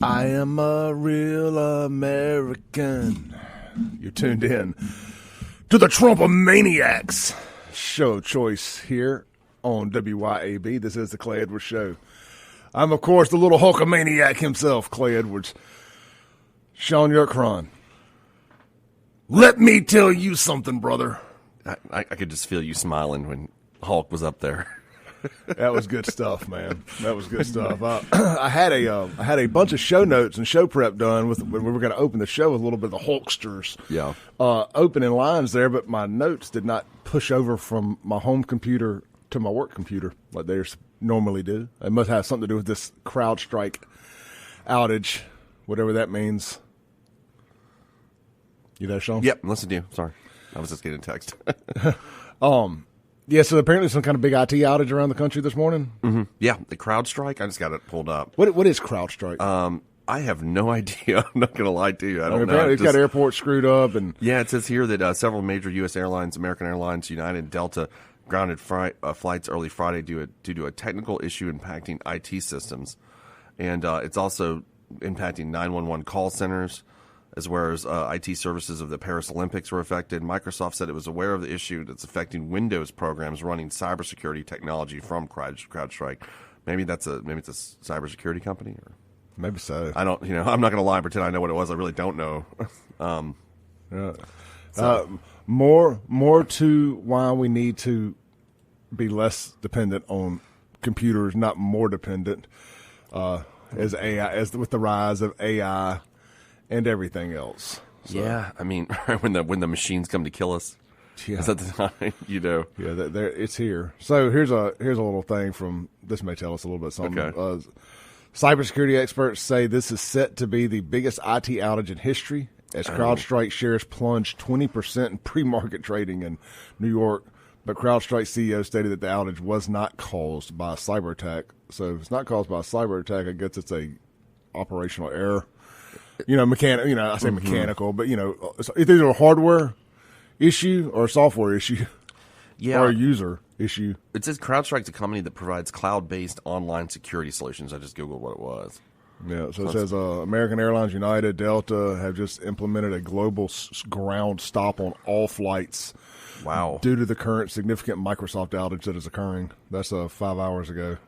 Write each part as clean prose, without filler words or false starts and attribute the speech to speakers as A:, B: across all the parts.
A: I am a real American. You're tuned in to the Trumpomaniacs show choice here on WYAB. This is the Clay Edwards Show. I'm, of course, the little Hulkamaniac himself, Clay Edwards. SHAUN YURTKURAN. Let me tell you something, brother.
B: I could just feel you smiling when Hulk was up there.
A: That was good stuff, man. That was good stuff. I had a bunch of show notes and show prep done with. We were going to open the show with a little bit of the Hulksters.
B: Yeah.
A: Opening lines there, but my notes did not push over from my home computer to my work computer like they normally do. It must have something to do with this CrowdStrike outage, whatever that means. You there, Sean?
B: Yep, listen to you. Sorry. I was just getting a text.
A: Yeah, so apparently some kind of big IT outage around the country this morning.
B: Mm-hmm. Yeah, the CrowdStrike. I just got it pulled up.
A: What is CrowdStrike?
B: I have no idea. I'm not going to lie to you. I don't know.
A: Apparently it's got airports screwed up. And
B: yeah, it says here that several major U.S. airlines, American Airlines, United, Delta, grounded flights early Friday due to a technical issue impacting IT systems. And it's also impacting 911 call centers, as well as IT services of the Paris Olympics were affected. Microsoft said it was aware of the issue that's affecting Windows programs running cybersecurity technology from CrowdStrike. Maybe it's a cybersecurity company, or
A: maybe so.
B: I don't. I'm not going to lie and pretend I know what it was. I really don't know.
A: More to why we need to be less dependent on computers, not more dependent, as with the rise of AI. And everything else. So.
B: Yeah, I mean, when the machines come to kill us, is that the time?
A: Yeah, it's here. So here's a little thing from this may tell us a little bit something.
B: Okay.
A: Cybersecurity experts say this is set to be the biggest IT outage in history, as CrowdStrike shares plunged 20% in pre-market trading in New York. But CrowdStrike CEO stated that the outage was not caused by a cyber attack. So if it's not caused by a cyber attack, I guess it's a operational error. I say mechanical, but it's either a hardware issue or a software issue, or a user issue.
B: It says CrowdStrike's a company that provides cloud-based online security solutions. I just Googled what it was.
A: Yeah, so it says American Airlines, United, Delta have just implemented a global ground stop on all flights.
B: Wow. Due
A: to the current significant Microsoft outage that is occurring. That's 5 hours ago.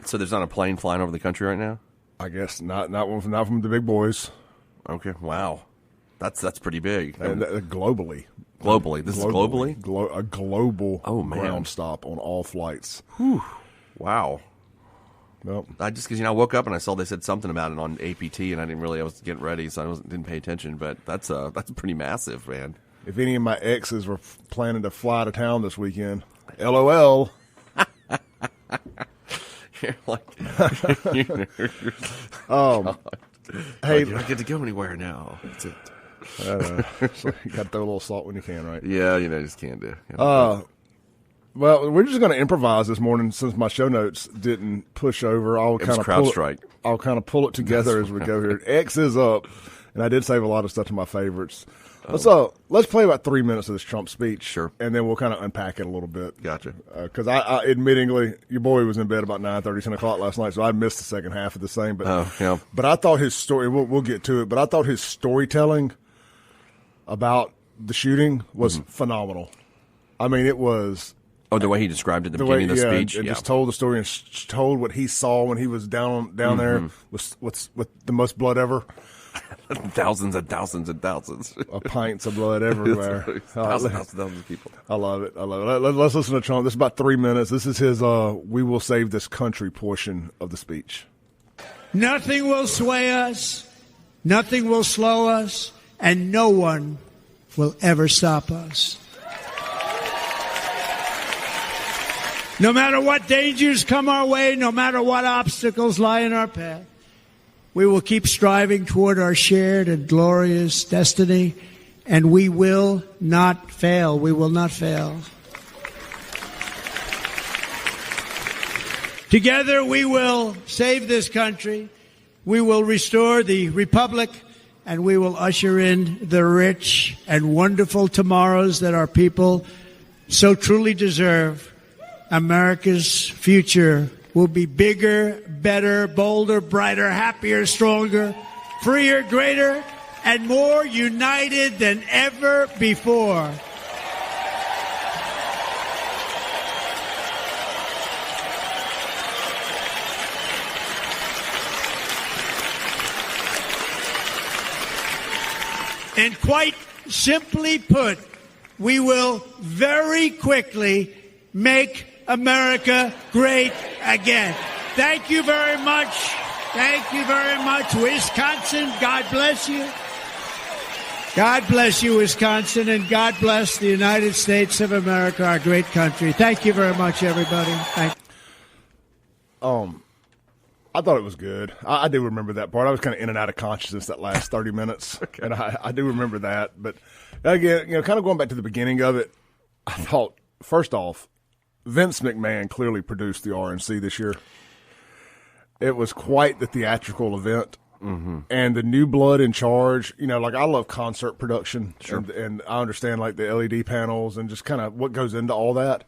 B: So there's not a plane flying over the country right now?
A: I guess not from the big boys.
B: Okay, wow, that's pretty big.
A: And globally,
B: this is globally
A: a global
B: ground
A: stop on all flights.
B: Whew. Wow.
A: Nope.
B: Because I woke up and I saw they said something about it on APT, and I was getting ready, so I didn't pay attention. But that's pretty massive, man.
A: If any of my exes were planning to fly to town this weekend, LOL.
B: You're like,
A: hey,
B: you don't get to go anywhere now. That's it.
A: You got to throw a little salt when you can, right?
B: Yeah, just can't do.
A: Well, we're just going to improvise this morning since my show notes didn't push over. I'll kind of pull it together as we go here. X is up, and I did save a lot of stuff to my favorites. Let's play about 3 minutes of this Trump speech.
B: Sure.
A: And then we'll kind of unpack it a little bit.
B: Gotcha.
A: Because I admittingly, your boy was in bed about 9:30, 10 o'clock last night, so I missed the second half of the same. But, But I thought his story, we'll get to it, but I thought his storytelling about the shooting was phenomenal. I mean, it was...
B: Oh, the way he described it at the beginning of the speech?
A: And just told the story and told what he saw when he was down there with the most blood ever.
B: Thousands and thousands and thousands
A: of pints of blood everywhere.
B: Thousands of people.
A: I love it. Let's listen to Trump. This is about 3 minutes. This is his "We will save this country" portion of the speech.
C: Nothing will sway us, nothing will slow us, and no one will ever stop us. No matter what dangers come our way, no matter what obstacles lie in our path, we will keep striving toward our shared and glorious destiny, and we will not fail. We will not fail. Together we will save this country, we will restore the republic, and we will usher in the rich and wonderful tomorrows that our people so truly deserve. America's future will be bigger, better, bolder, brighter, happier, stronger, freer, greater, and more united than ever before. And quite simply put, we will very quickly make America great again. Thank you very much. Thank you very much, Wisconsin. God bless you. God bless you, Wisconsin, and God bless the United States of America, our great country. Thank you very much, everybody. Thank you.
A: I thought it was good. I do remember that part. I was kind of in and out of consciousness that last 30 minutes, and I do remember that. But again, kind of going back to the beginning of it, I thought, first off, Vince McMahon clearly produced the RNC this year. It was quite the theatrical event, and the new blood in charge. I love concert production, and I understand like the LED panels and just kind of what goes into all that.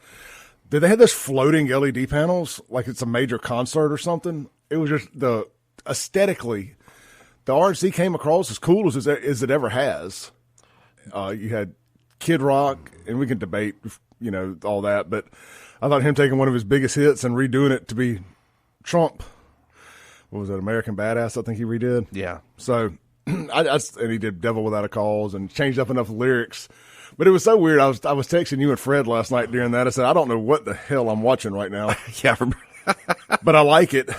A: Did they have those floating LED panels like it's a major concert or something? It was just aesthetically, the RNC came across as cool as it ever has. You had Kid Rock, and we can debate, all that, but I thought him taking one of his biggest hits and redoing it to be Trump. What was that, American Badass? I think he redid.
B: Yeah.
A: So, and he did Devil Without a Cause and changed up enough lyrics. But it was so weird. I was texting you and Fred last night during that. I said, I don't know what the hell I'm watching right now.
B: Yeah, I remember.
A: But I like it.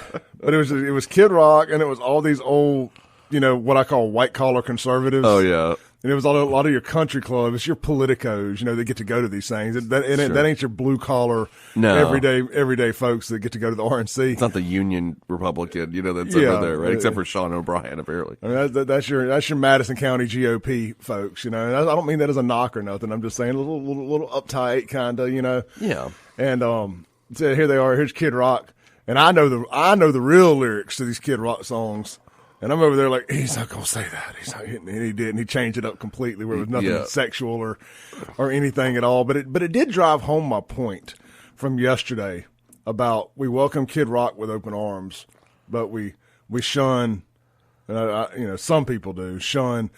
A: But it was Kid Rock, and it was all these old, what I call white collar conservatives.
B: Oh yeah.
A: And it was a lot of your country clubs, it's your politicos, that get to go to these things. That ain't your blue collar, everyday folks that get to go to the RNC.
B: It's not the Union Republican, that's over there, right? Except for Sean O'Brien, apparently.
A: I mean, that's your Madison County GOP folks, And I don't mean that as a knock or nothing. I'm just saying a little uptight kind of,
B: Yeah.
A: And so here they are. Here's Kid Rock, and I know the real lyrics to these Kid Rock songs. And I'm over there like, he's not going to say that. He's not hitting it. And he did. And he changed it up completely where it was nothing sexual or anything at all. But it did drive home my point from yesterday about we welcome Kid Rock with open arms, but we shun, some people do, shun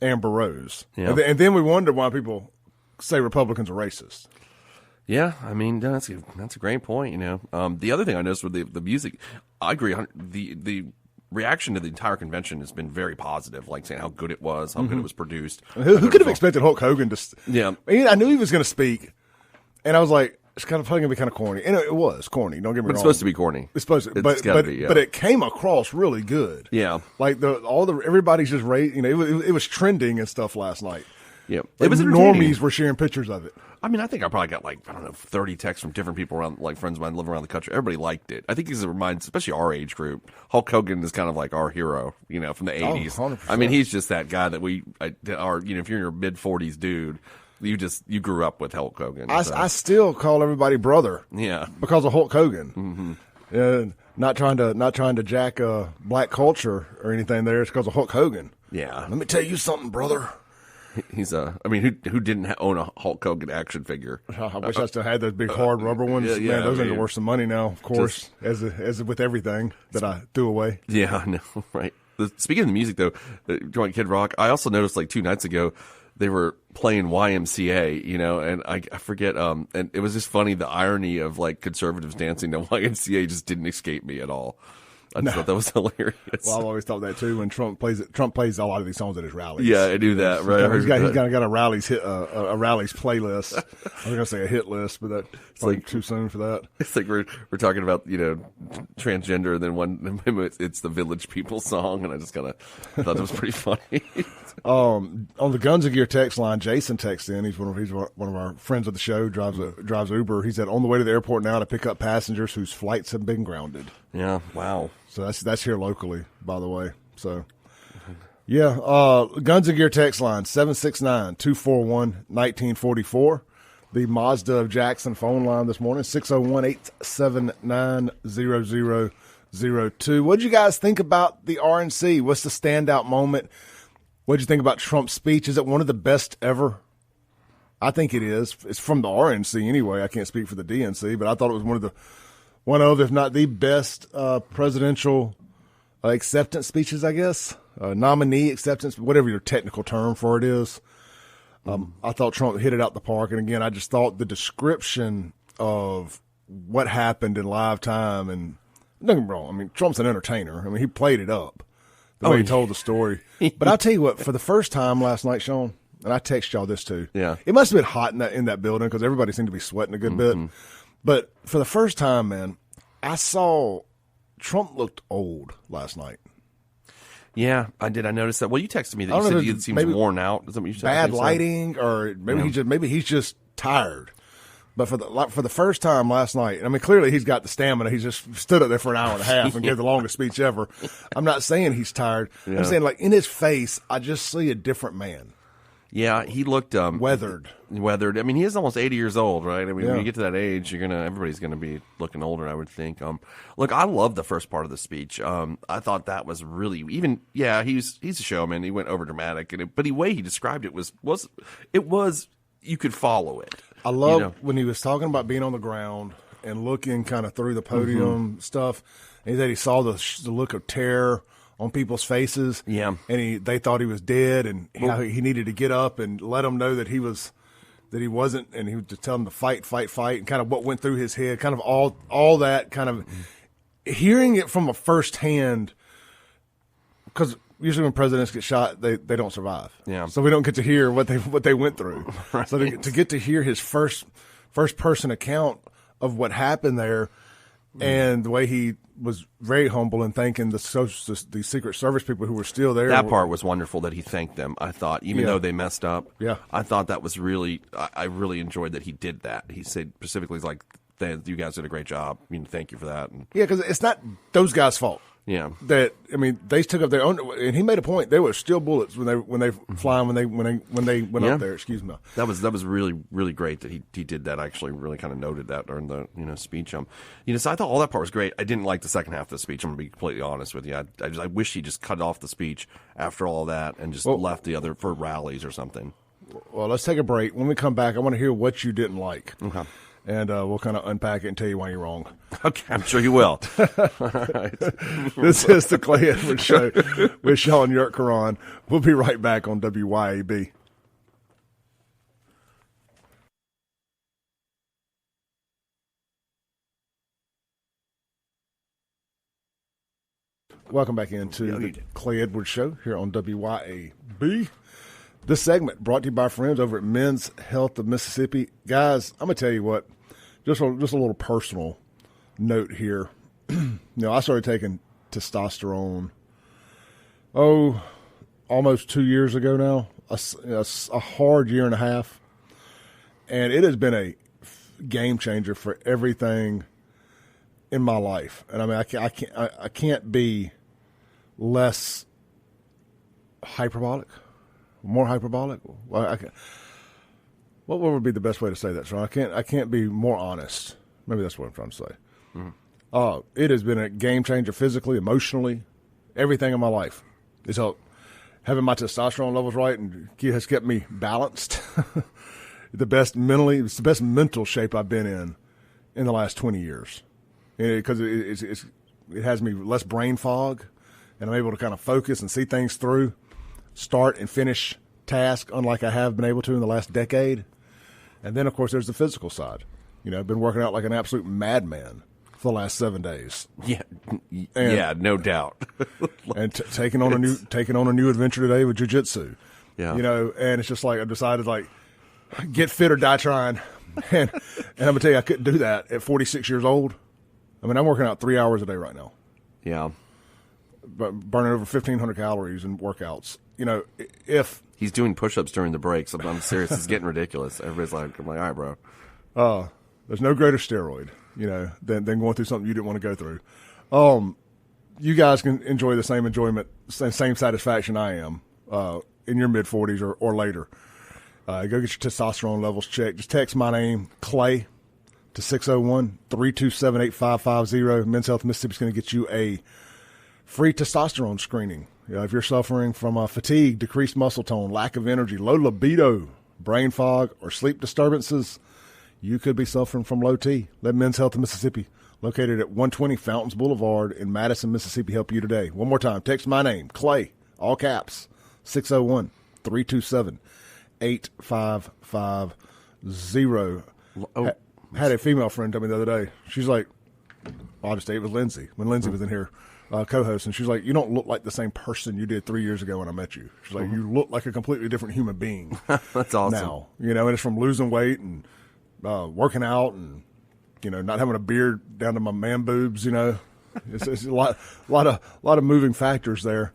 A: Amber Rose.
B: Yeah.
A: And then we wonder why people say Republicans are racist.
B: Yeah, I mean, that's a great point, The other thing I noticed with the music, I agree, the reaction to the entire convention has been very positive, like saying how good it was, how good it was produced.
A: Who could have expected Hulk Hogan to?
B: Yeah,
A: I knew he was going to speak, and I was like, it's probably going to be kind of corny, and it was corny. Don't get me wrong.
B: It's supposed to be corny.
A: It's supposed to, but it came across really good.
B: Yeah,
A: like everybody's just raised. It was trending and stuff last night.
B: Yeah,
A: it was normies were sharing pictures of it.
B: I mean, I think I probably got 30 texts from different people around, like friends of mine living around the country. Everybody liked it. I think because it reminds, especially our age group, Hulk Hogan is kind of like our hero, from the 80s.
A: 100%.
B: I mean, he's just that guy that if you're in your mid 40s dude, you grew up with Hulk Hogan.
A: I still call everybody brother.
B: Yeah,
A: because of Hulk Hogan. Not trying to jack black culture or anything there. It's because of Hulk Hogan.
B: Yeah.
A: Let me tell you something, brother.
B: He's who didn't own a Hulk Hogan action figure?
A: I wish I still had those big hard rubber ones.
B: Yeah,
A: Man, those are worth some money now, of course, as with everything that I threw away.
B: Yeah, I know, right? Speaking of the music, though, joint Kid Rock, I also noticed like 2 nights ago they were playing YMCA, and I forget, and it was just funny, the irony of like conservatives dancing to YMCA just didn't escape me at all. I just thought that was hilarious.
A: Well, I've always thought that too. When Trump plays a lot of these songs at his rallies.
B: Yeah, I do that. Right,
A: he's got a rallies playlist. I was going to say a hit list, but that's like too soon for that.
B: It's like we're talking about transgender, and then it's the Village People song, and I just kind of thought it was pretty funny.
A: On the Guns of Gear text line, Jason texts in. He's one of our friends of the show. Drives Uber. He said on the way to the airport now to pick up passengers whose flights have been grounded.
B: Yeah. Wow.
A: So that's here locally, by the way. So, yeah. Guns of Gear text line 769-241-1944. The Mazda of Jackson phone line this morning 601-879-0002. What did you guys think about the RNC? What's the standout moment? What did you think about Trump's speech? Is it one of the best ever? I think it is. It's from the RNC anyway. I can't speak for the DNC, but I thought it was one of one of, if not the best presidential acceptance speeches, I guess. Nominee acceptance, whatever your technical term for it is. I thought Trump hit it out the park. And again, I just thought the description of what happened in live time, and don't get me wrong, I mean, Trump's an entertainer. I mean, he played it up the way he told the story. But I'll tell you what, for the first time last night, Sean, and I text y'all this too.
B: Yeah.
A: It must have been hot in that building because everybody seemed to be sweating a good bit. But for the first time, man, I saw Trump looked old last night.
B: Yeah, I did. I noticed that. Well, you texted me that you said he seems worn out. Is that what you said?
A: Bad lighting, or maybe he's just tired. But for the first time last night, I mean, clearly he's got the stamina. He just stood up there for an hour and a half and gave the longest speech ever. I'm not saying he's tired. I'm saying, like, in his face, I just see a different man.
B: Yeah, he looked
A: weathered.
B: I mean, he is almost 80 years old, right? I mean, when you get to that age, everybody's gonna be looking older, I would think. Look, I love the first part of the speech. I thought that was really he's a showman. He went over dramatic, but the way he described it was you could follow it.
A: I love when he was talking about being on the ground and looking kind of through the podium stuff. And he said he saw the look of terror on people's faces.
B: Yeah.
A: And they thought he was dead, and how he needed to get up and let them know that he wasn't, and he would just tell them to fight, and kind of what went through his head, kind of all that kind of hearing it from a firsthand, because usually when presidents get shot, they don't survive.
B: Yeah.
A: So we don't get to hear what they went through. Right. So to get to hear his first person account of what happened there, and the way he was very humble and thanking the Secret Service people who were still there.
B: That part was wonderful that he thanked them, I thought, even though they messed up.
A: Yeah.
B: I thought that was really I really enjoyed that he did that. He said specifically, like, you guys did a great job. I mean, thank you for that. And,
A: because it's not those guys' fault.
B: Yeah.
A: They took up their own, and he made a point. There were still bullets when they flying when they went up there. Excuse me.
B: That was really, really great that he did that. I actually really kind of noted that during the speech. So I thought all that part was great. I didn't like the second half of the speech. I'm gonna be completely honest with you. I wish he just cut off the speech after all that and just left the other for rallies or something.
A: Well, let's take a break. When we come back, I want to hear what you didn't like.
B: Okay.
A: And we'll kind of unpack it and tell you why you're wrong.
B: Okay, I'm sure you will. All right.
A: This is the Clay Edwards Show with SHAUN YURTKURAN. We'll be right back on WYAB. Welcome back into the Clay Edwards Show here on WYAB. This segment brought to you by friends over at Men's Health of Mississippi. Guys, I'm going to tell you what, just a little personal note here. I started taking testosterone, almost 2 years ago now, a hard year and a half. And it has been a game changer for everything in my life. And I mean, I can't be less hyperbolic. More hyperbolic? Well, what would be the best way to say that, Sean? I can't be more honest. Maybe that's what I'm trying to say. Mm-hmm. It has been a game changer physically, emotionally, everything in my life. It's helped having my testosterone levels right and has kept me balanced. It's the best mental shape I've been in the last 20 years. Because it has me less brain fog, and I'm able to kind of focus and see things through. Start and finish tasks unlike I have been able to in the last decade. And then, of course, there's the physical side. I've been working out like an absolute madman for the last 7 days.
B: Yeah, no doubt.
A: And taking on a new adventure today with jiu-jitsu.
B: Yeah.
A: And it's just like I've decided, like, get fit or die trying. And I'm going to tell you, I couldn't do that at 46 years old. I mean, I'm working out 3 hours a day right now.
B: Yeah.
A: But burning over 1,500 calories in workouts. If
B: he's doing push-ups during the breaks, I'm serious. It's getting ridiculous. Everybody's like, I'm like, all right,
A: bro. There's no greater steroid, than going through something you didn't want to go through. You guys can enjoy the same enjoyment, same satisfaction I am in your mid-40s or later. Go get your testosterone levels checked. Just text my name, Clay, to 601-327-8550. Men's Health Mississippi is going to get you a free testosterone screening. If you're suffering from fatigue, decreased muscle tone, lack of energy, low libido, brain fog, or sleep disturbances, you could be suffering from low T. Let Men's Health of Mississippi located at 120 Fountains Boulevard in Madison, Mississippi, help you today. One more time, text my name, Clay, all caps, 601-327-8550. Had a female friend tell me the other day, she's like, I'll just say it was Lindsay, when Lindsay was in here, co-host, and she's like, you don't look like the same person you did 3 years ago when I met you. She's like, you look like a completely different human being.
B: That's awesome.
A: Now, and it's from losing weight and working out and, not having a beard down to my man boobs, It's a lot of moving factors there.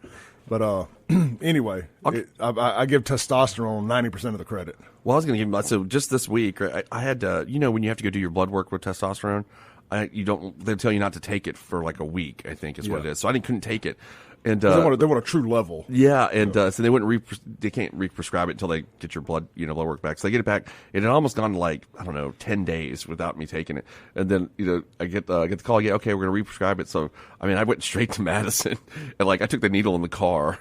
A: But anyway, I give testosterone 90% of the credit.
B: Well, I was going to give so just this week, I had when you have to go do your blood work with testosterone, they tell you not to take it for like a week, I think is what it is. So I couldn't take it. And
A: they want a true level.
B: Yeah, and so they wouldn't they can't re-prescribe it until they get your blood work back. So they get it back. It had almost gone like 10 days without me taking it. And then I get the call. Yeah, okay, we're gonna re-prescribe it. So I went straight to Madison and I took the needle in the car.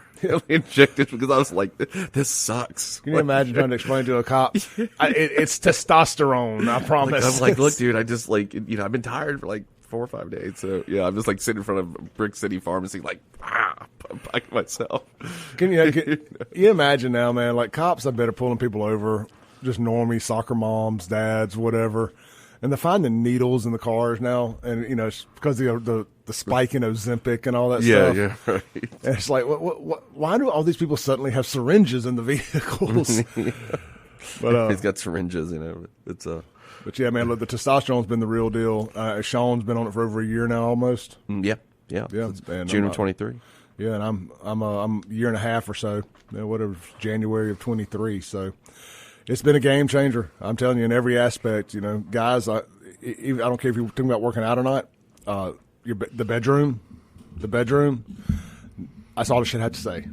B: Injected because I was like, this sucks.
A: Can you imagine trying to explain to a cop? It's testosterone. I promise.
B: I'm like, look, dude, I just I've been tired for 4 or 5 days. So yeah, I'm just sitting in front of Brick City Pharmacy, by myself.
A: Can you imagine now, man? Cops, I bet, are pulling people over, just normie soccer moms, dads, whatever, and they're finding needles in the cars now, and it's because of the spike in Ozempic and all that stuff.
B: Yeah, right.
A: And it's like, why do all these people suddenly have syringes in the vehicles? But
B: he's got syringes, It's
A: But yeah, man, look, the testosterone's been the real deal. Sean's been on it for over a year now, almost.
B: Yeah.
A: Man,
B: June of 23.
A: Yeah, and I'm a year and a half or so. Whatever, January of 23. So it's been a game changer. I'm telling you, in every aspect. Guys, I don't care if you're talking about working out or not. The bedroom. That's all the shit I had to say.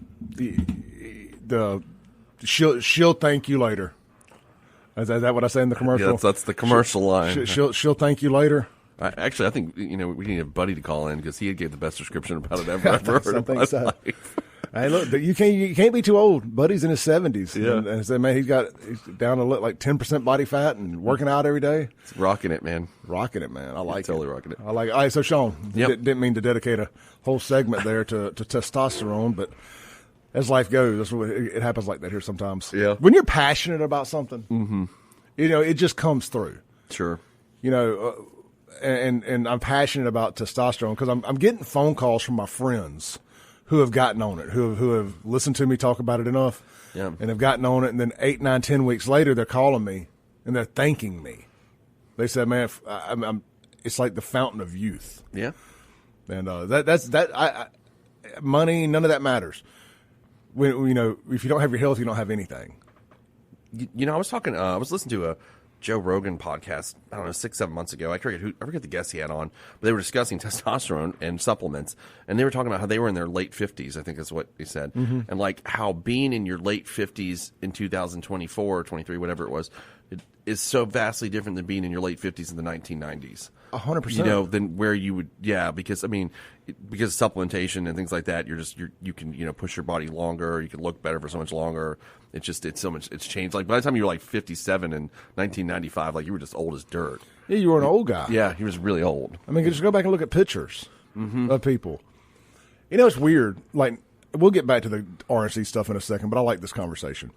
A: She'll thank you later. Is that what I say in the commercial?
B: Yeah, that's the commercial line.
A: She'll thank you later.
B: Actually, I think we need a buddy to call in because he gave the best description about it ever I've heard in my life.
A: Hey, look, you can't be too old. Buddy's in his 70s.
B: Yeah.
A: And said, man, he's down to 10% body fat and working out every day.
B: It's rocking it, man.
A: I like it.
B: Totally rocking it.
A: I like it. All right, so Sean,
B: Yep.
A: didn't mean to dedicate a whole segment there to testosterone, but as life goes, it happens like that here sometimes.
B: Yeah.
A: When you're passionate about something, it just comes through.
B: Sure.
A: And I'm passionate about testosterone because I'm getting phone calls from my friends who have gotten on it, who have listened to me talk about it enough, and have gotten on it. And then 8, 9, 10 weeks later, they're calling me and they're thanking me. They said, "Man, it's like the fountain of youth."
B: Yeah.
A: And that's money, none of that matters. If you don't have your health, you don't have anything.
B: I was talking. I was listening to a Joe Rogan podcast, I don't know, 6-7 months ago. I forget the guest he had on, but they were discussing testosterone and supplements, and they were talking about how they were in their late 50s, I think is what he said, and how being in your late 50s in 2024 or 23, whatever it was, it is so vastly different than being in your late 50s in the 1990s.
A: 100%.
B: Than where you would, because because of supplementation and things like that, you can push your body longer, you can look better for so much longer. It's changed. By the time you were 57 in 1995, you were just old as dirt.
A: Yeah, you were an old guy.
B: Yeah, he was really old.
A: Just go back and look at pictures of people. It's weird. We'll get back to the RNC stuff in a second, but I like this conversation.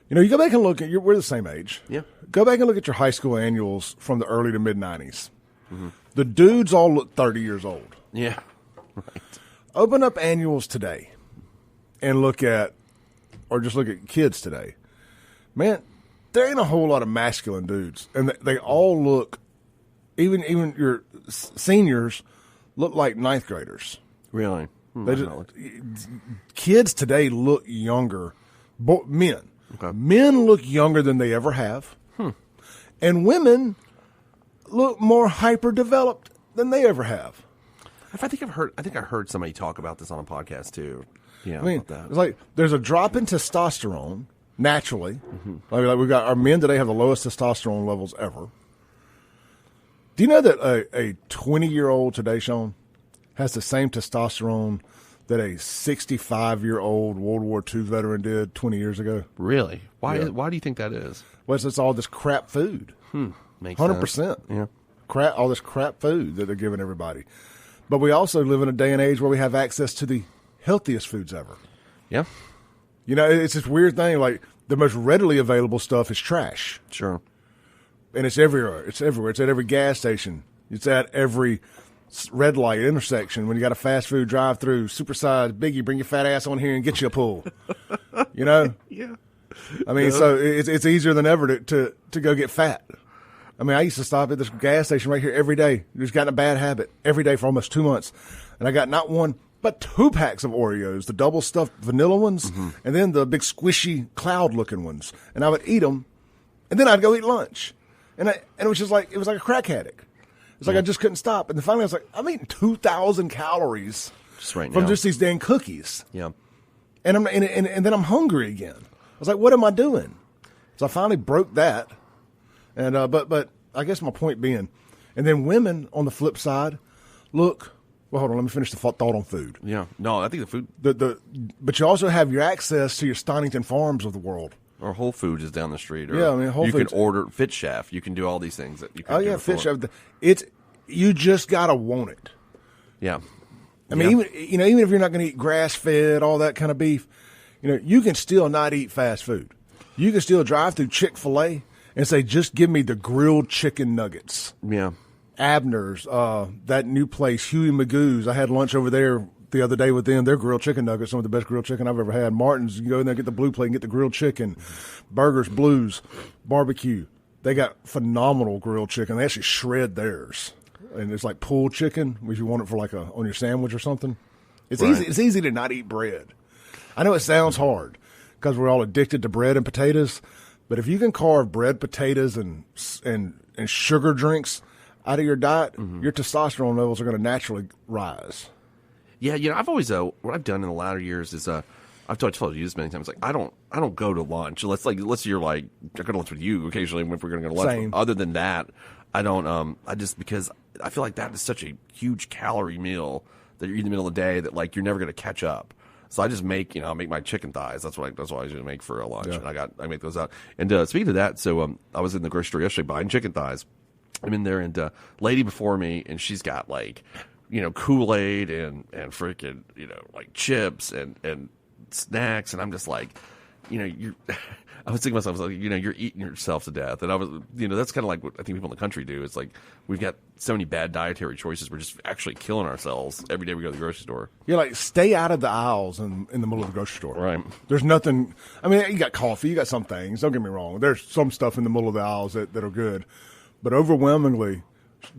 A: You go back and look at we're the same age.
B: Yeah.
A: Go back and look at your high school annuals from the early to mid 90s. The dudes all look 30 years old.
B: Yeah. Right.
A: Open up annuals today and look at kids today. Man, there ain't a whole lot of masculine dudes. And they all look, even your seniors, look like ninth graders.
B: Really?
A: Kids today look younger. Men.
B: Okay.
A: Men look younger than they ever have. And women look more hyper-developed than they ever have.
B: I think I heard somebody talk about this on a podcast too. Yeah,
A: about
B: that.
A: It's like there's a drop in testosterone naturally. We've got our men today have the lowest testosterone levels ever. Do you know that a 20-year-old today, Sean, has the same testosterone that a 65-year-old World War II veteran did 20 years ago?
B: Really? Why do you think that is?
A: Well, it's all this crap food.
B: Makes
A: 100%.
B: sense. Yeah.
A: crap food that they're giving everybody. But we also live in a day and age where we have access to the healthiest foods ever.
B: Yeah.
A: You know, it's this weird thing. Like, the most readily available stuff is trash.
B: Sure.
A: And it's everywhere. It's everywhere. It's at every gas station. It's at every red light intersection. When you got a fast food drive-through, supersized Biggie, bring your fat ass on here and get you a pull. You know?
B: Yeah.
A: I mean, so it's easier than ever to go get fat. I mean, I used to stop at this gas station right here every day. Just got in a bad habit every day for almost 2 months. And I got not one, but 2 packs of Oreos, the double stuffed vanilla ones, and then the big squishy cloud looking ones. And I would eat them, and then I'd go eat lunch. And it was just like, it was like a crack addict. It's like I just couldn't stop. And then finally I was like, I'm eating 2,000 calories
B: just right
A: from
B: now.
A: just these dang cookies.
B: Yeah.
A: And then I'm hungry again. I was like, what am I doing? So I finally broke that. And but I guess my point being, and then women on the flip side, look. Well, hold on. Let me finish the thought on food.
B: Yeah. No, I think the food.
A: But you also have your access to your Stonington Farms of the world.
B: Or Whole Foods is down the street. Or
A: yeah, I mean, Whole Foods.
B: You can order Fit Chef. You can do all these things that you can.
A: Oh yeah, Fit Chef. You just gotta want it.
B: Yeah.
A: I mean, even if you're not going to eat grass fed, all that kind of beef, you can still not eat fast food. You can still drive through Chick-fil-A and say, just give me the grilled chicken nuggets.
B: Yeah.
A: Abner's, that new place, Huey Magoo's. I had lunch over there the other day with them. Their grilled chicken nuggets, some of the best grilled chicken I've ever had. Martin's, you can go in there, get the blue plate and get the grilled chicken. Burgers, Blues, Barbecue. They got phenomenal grilled chicken. They actually shred theirs. And it's like pulled chicken, if you want it for like on your sandwich or something. It's
B: right.
A: easy. It's easy to not eat bread. I know it sounds hard because we're all addicted to bread and potatoes, but if you can carve bread, potatoes, and sugar drinks out of your diet, your testosterone levels are going to naturally rise.
B: Yeah, I've always what I've done in the latter years is I've told you this many times. Like I don't go to lunch. Let's you're like I go to lunch with you occasionally if we're going to go to lunch.
A: Same.
B: Other than that, I don't. I just because I feel like that is such a huge calorie meal that you're eating in the middle of the day that like you're never going to catch up. So I just make make my chicken thighs. That's what I usually make for a lunch, and I make those out. And speaking of that, so I was in the grocery store yesterday buying chicken thighs. I'm in there, and lady before me, and she's got like Kool-Aid and freaking like chips and snacks, and I'm just like you're. I was thinking to myself, like, you're eating yourself to death. And I was, that's kind of like what I think people in the country do. It's like we've got so many bad dietary choices. We're just actually killing ourselves every day we go to the grocery store.
A: Yeah, like stay out of the aisles in the middle of the grocery store.
B: Right.
A: There's nothing. I mean, you got coffee, you got some things. Don't get me wrong. There's some stuff in the middle of the aisles that are good. But overwhelmingly,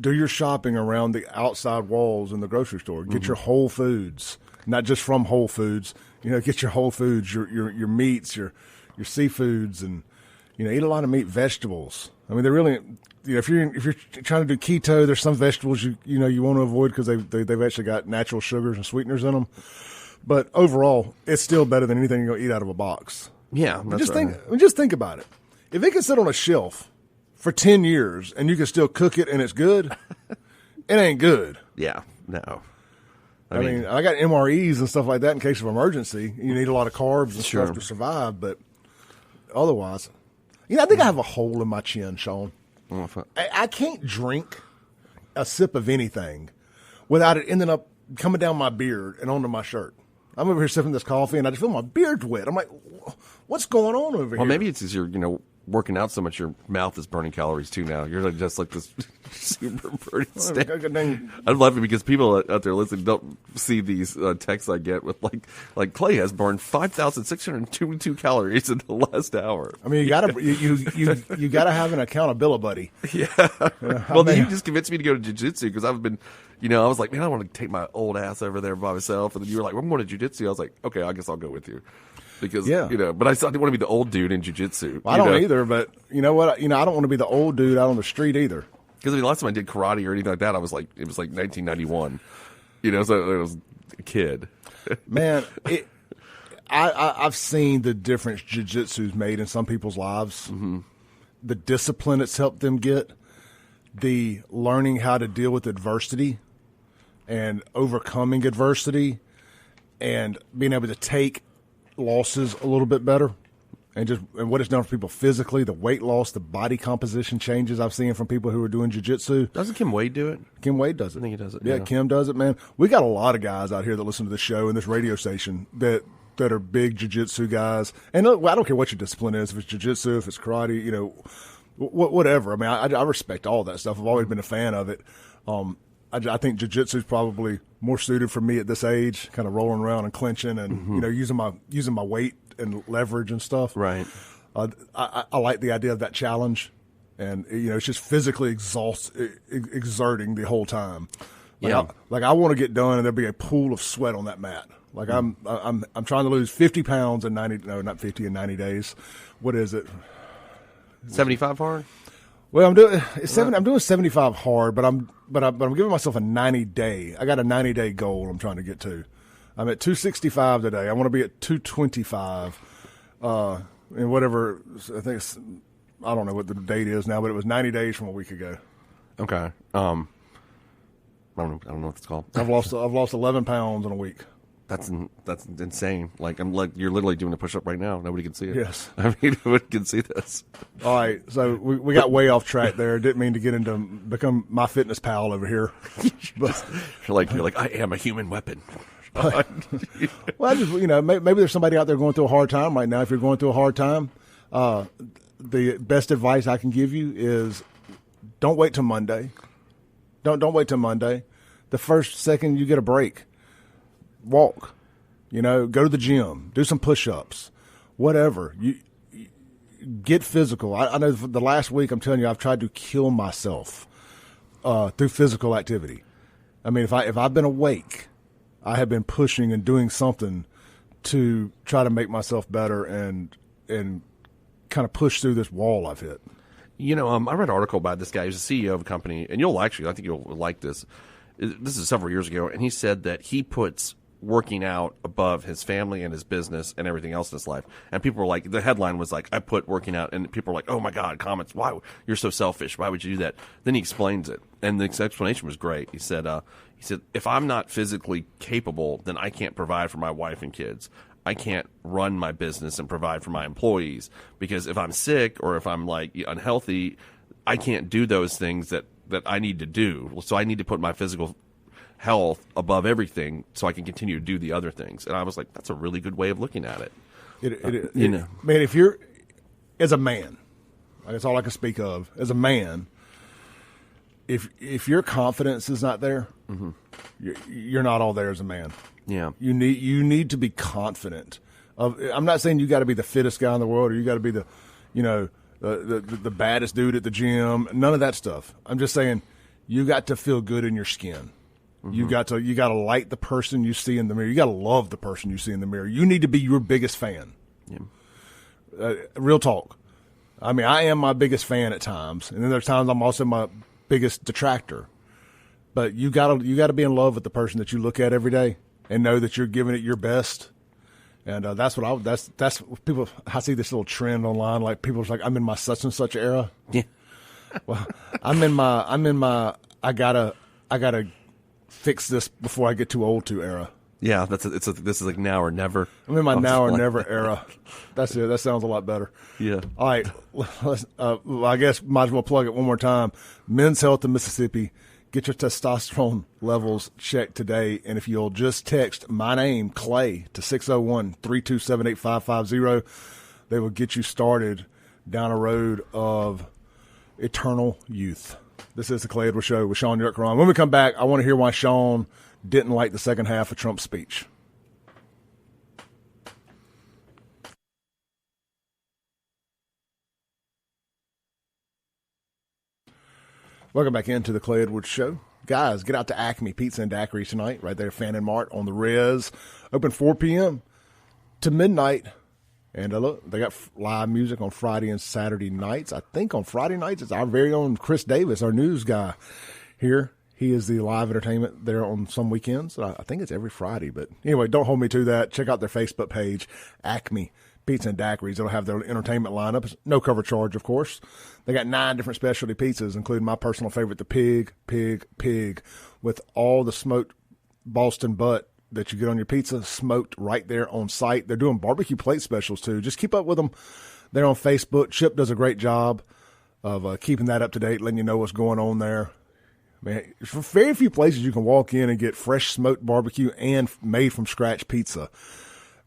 A: do your shopping around the outside walls in the grocery store. Get your Whole Foods, not just from Whole Foods. Get your Whole Foods, your meats, your seafoods, and eat a lot of meat, vegetables. I mean, they're really if you're trying to do keto, there's some vegetables you want to avoid because they've actually got natural sugars and sweeteners in them. But overall, it's still better than anything you're gonna eat out of a box.
B: Yeah,
A: just think about it. If it can sit on a shelf for 10 years and you can still cook it and it's good, it ain't good.
B: Yeah, no.
A: I mean, I got MREs and stuff like that in case of emergency. You need a lot of carbs and stuff to survive, but otherwise, I think I have a hole in my chin, Sean. I can't drink a sip of anything without it ending up coming down my beard and onto my shirt. I'm over here sipping this coffee, and I just feel my beard's wet. I'm like, what's going on over here?
B: Well, maybe it's because you're, working out so much, your mouth is burning calories too now. You're just like this super burning steak. I'm laughing because people out there listening don't see these texts I get with like Clay has burned 5,622 calories in the last hour.
A: I mean, you gotta have an accountability buddy.
B: Yeah. Well, then you just convinced me to go to jiu-jitsu because I've been, I was like, man, I want to take my old ass over there by myself. And then you were like, well, I'm going to jiu-jitsu. I was like, okay, I guess I'll go with you. Because, but I didn't want to be the old dude in jiu-jitsu.
A: Well, I don't either, but you know what? I don't want to be the old dude out on the street either.
B: Because the last time I did karate or anything like that, it was like 1991. So I was a kid.
A: Man, I've seen the difference jiu-jitsu's made in some people's lives. Mm-hmm. The discipline it's helped them get, the learning how to deal with adversity and overcoming adversity and being able to take losses a little bit better. and what it's done for people physically, the weight loss, the body composition changes I've seen from people who are doing jiu-jitsu.
B: Doesn't Kim Wade do it?
A: Kim Wade does it.
B: I think he does it.
A: Yeah, Kim does it, man. We got a lot of guys out here that listen to this show and this radio station that are big jiu-jitsu guys. And look, I don't care what your discipline is, if it's jiu-jitsu, if it's karate, you know, whatever. I mean, I respect all that stuff. I've always been a fan of it. I think jiu-jitsu is probably more suited for me at this age, kind of rolling around and clinching and you know, using my weight and leverage and stuff.
B: Right.
A: I like the idea of that challenge, and you know, it's just physically exerting the whole time. Like I want to get done and there'll be a pool of sweat on that mat. Like I'm trying to lose 50 pounds in 90 days. What is it?
B: 75 hard?
A: Well, I'm doing 75 hard, but I'm giving myself a 90-day. I got a 90-day goal I'm trying to get to. I'm at 265 today. I want to be at 225. And whatever, I think I don't know what the date is now, but it was 90 days from a week ago.
B: Okay. I don't know what it's called.
A: I've lost 11 pounds in a week.
B: That's insane. Like you're literally doing a push up right now. Nobody can see it.
A: Yes.
B: I mean, nobody can see this.
A: All right, so we got way off track there. Didn't mean to get into become my fitness pal over here. But
B: you're like I am a human weapon.
A: Well, I just, you know, maybe there's somebody out there going through a hard time right now. If you're going through a hard time, the best advice I can give you is don't wait till Monday. Don't wait till Monday. The first second you get a break, walk. You know, go to the gym, do some push-ups, whatever. You get physical. I know for the last week, I'm telling you, I've tried to kill myself through physical activity. I mean, if I've been awake, I have been pushing and doing something to try to make myself better and kind of push through this wall I've hit.
B: You know, I read an article about this guy. He's the CEO of a company, and I think you'll like this. This is several years ago, and he said that he puts working out above his family and his business and everything else in his life. And people were like, the headline was like, I put working out, and people were like, oh my God, comments, why, you're so selfish, why would you do that? Then he explains it, and the explanation was great. He said, if I'm not physically capable, then I can't provide for my wife and kids. I can't run my business and provide for my employees, because if I'm sick or if I'm like unhealthy, I can't do those things that I need to do. So I need to put my physical health above everything so I can continue to do the other things. And I was like, that's a really good way of looking at it.
A: You know, man, if you're, as a man, that's all I can speak of, as a man, if your confidence is not there, you're not all there as a man.
B: Yeah,
A: you need to be confident. I'm not saying you got to be the fittest guy in the world or you got to be the, you know, the baddest dude at the gym. None of that stuff. I'm just saying you got to feel good in your skin. You got to like the person you see in the mirror. You got to love the person you see in the mirror. You need to be your biggest fan. Yeah. Real talk. I mean, I am my biggest fan at times, and then there's times I'm also my biggest detractor. But you got to be in love with the person that you look at every day and know that you're giving it your best. And that's what people. I see this little trend online, like people's like, I'm in my such and such era.
B: Yeah.
A: Well, I'm in my. I gotta fix this before I get too old to era.
B: Yeah, this is like now or never.
A: I'm in my now or never era. That's it. That sounds a lot better.
B: Yeah.
A: All right. I guess might as well plug it one more time. Men's Health in Mississippi. Get your testosterone levels checked today. And if you'll just text my name, Clay, to 601-327-8550, they will get you started down a road of eternal youth. This is the Clay Edwards Show with Shaun Yurtkuran. When we come back, I want to hear why Shaun didn't like the second half of Trump's speech. Welcome back into the Clay Edwards Show. Guys, get out to Acme Pizza and Daiquiri tonight, right there, Fannin Mart on the Res. Open 4 p.m. to midnight. And look, they got live music on Friday and Saturday nights. I think on Friday nights, it's our very own Chris Davis, our news guy here. He is the live entertainment there on some weekends. I think it's every Friday. But anyway, don't hold me to that. Check out their Facebook page, Acme Pizza and Daiquiris. It'll have their entertainment lineup. It's no cover charge, of course. They got 9 different specialty pizzas, including my personal favorite, the Pig, with all the smoked Boston butt that you get on your pizza, smoked right there on site. They're doing barbecue plate specials too. Just keep up with them. They're on Facebook. Chip does a great job of keeping that up to date, letting you know what's going on there. Man, for very few places you can walk in and get fresh smoked barbecue and made from scratch pizza,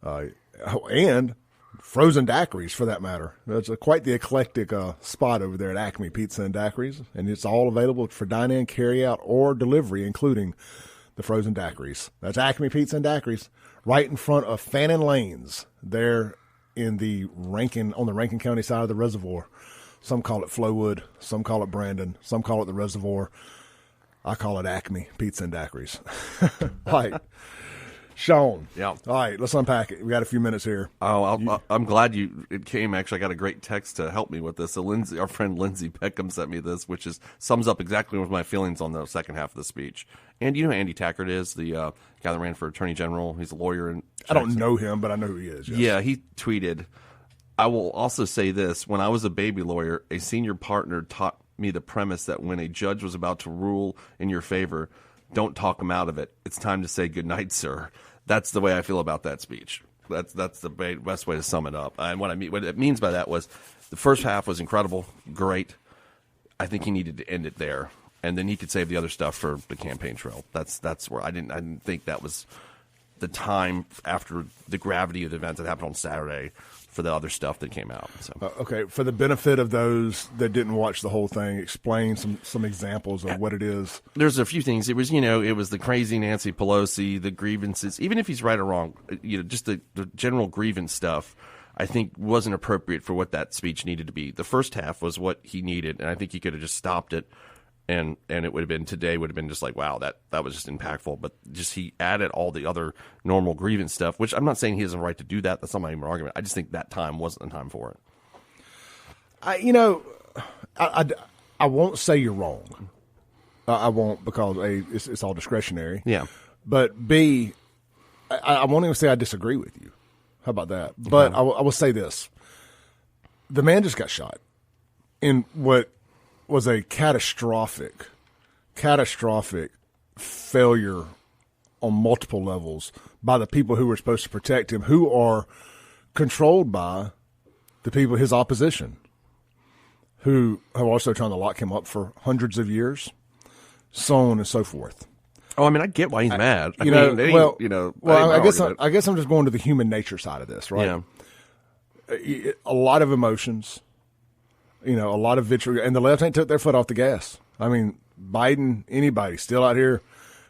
A: and frozen daiquiris for that matter. It's quite the eclectic spot over there at Acme Pizza and Daiquiris, and it's all available for dine-in, carry-out, or delivery, including the frozen daiquiris. That's Acme Pizza and Daiquiris, right in front of Fannin Lanes, there in the on the Rankin County side of the reservoir. Some call it Flowwood, some call it Brandon, some call it the reservoir. I call it Acme Pizza and Daiquiris. All right. Sean.
B: Yeah.
A: All right, let's unpack it. We got a few minutes here.
B: Oh, I'm glad it came. Actually, I got a great text to help me with this. So our friend Lindsay Peckham sent me this, which sums up exactly with my feelings on the second half of the speech. And you know who Andy Tackert is, the guy that ran for Attorney General. He's a lawyer in Jackson.
A: I don't know him, but I know who he is. Yes.
B: Yeah, he tweeted, "I will also say this. When I was a baby lawyer, a senior partner taught me the premise that when a judge was about to rule in your favor, don't talk him out of it. It's time to say good night, sir." That's the way I feel about that speech. That's the best way to sum it up. And what it means by that was the first half was incredible, great. I think he needed to end it there, and then he could save the other stuff for the campaign trail. That's where I didn't think that was the time after the gravity of the events that happened on Saturday for the other stuff that came out. So.
A: Okay, for the benefit of those that didn't watch the whole thing, explain some examples of what it is.
B: There's a few things. It was, it was the crazy Nancy Pelosi, the grievances. Even if he's right or wrong, just the general grievance stuff, I think wasn't appropriate for what that speech needed to be. The first half was what he needed, and I think he could have just stopped it. And it would have been today would have been just like, wow, that was just impactful. But just he added all the other normal grievance stuff, which I'm not saying he has a right to do that. That's not my argument. I just think that time wasn't the time for it.
A: I won't say you're wrong. I won't, because A, it's all discretionary.
B: Yeah.
A: But B, I won't even say I disagree with you. How about that? But I will say this. The man just got shot in what was a catastrophic failure on multiple levels by the people who were supposed to protect him, who are controlled by the people, his opposition, who are also trying to lock him up for hundreds of years, so on and so forth.
B: Oh, I mean, I get why he's mad.
A: I guess I'm just going to the human nature side of this, right?
B: Yeah.
A: A lot of emotions. A lot of vitriol, and the left ain't took their foot off the gas. I mean, Biden, anybody, still out here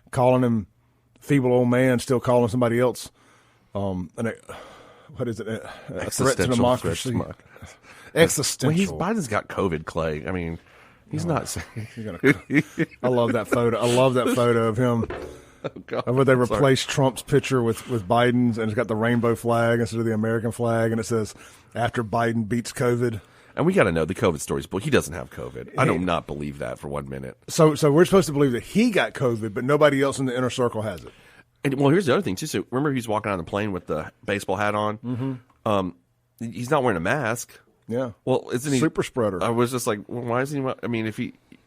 A: calling him feeble old man, still calling somebody else, what is it? A threat to democracy. Existential.
B: Well, Biden's got COVID, Clay. I mean, he's not.
A: I love that photo. I love that photo of him.
B: Oh, God.
A: Where they replaced Trump's picture with Biden's, and it's got the rainbow flag instead of the American flag, and it says, "After Biden beats COVID."
B: And we got to know the COVID stories, but he doesn't have COVID. I do not believe that for 1 minute.
A: So we're supposed to believe that he got COVID, but nobody else in the inner circle has it.
B: And well, here's the other thing too. So remember, he's walking on the plane with the baseball hat on.
A: Mm-hmm.
B: He's not wearing a mask.
A: Yeah.
B: Well, isn't he
A: super spreader?
B: I was just like, well, why isn't he? I mean,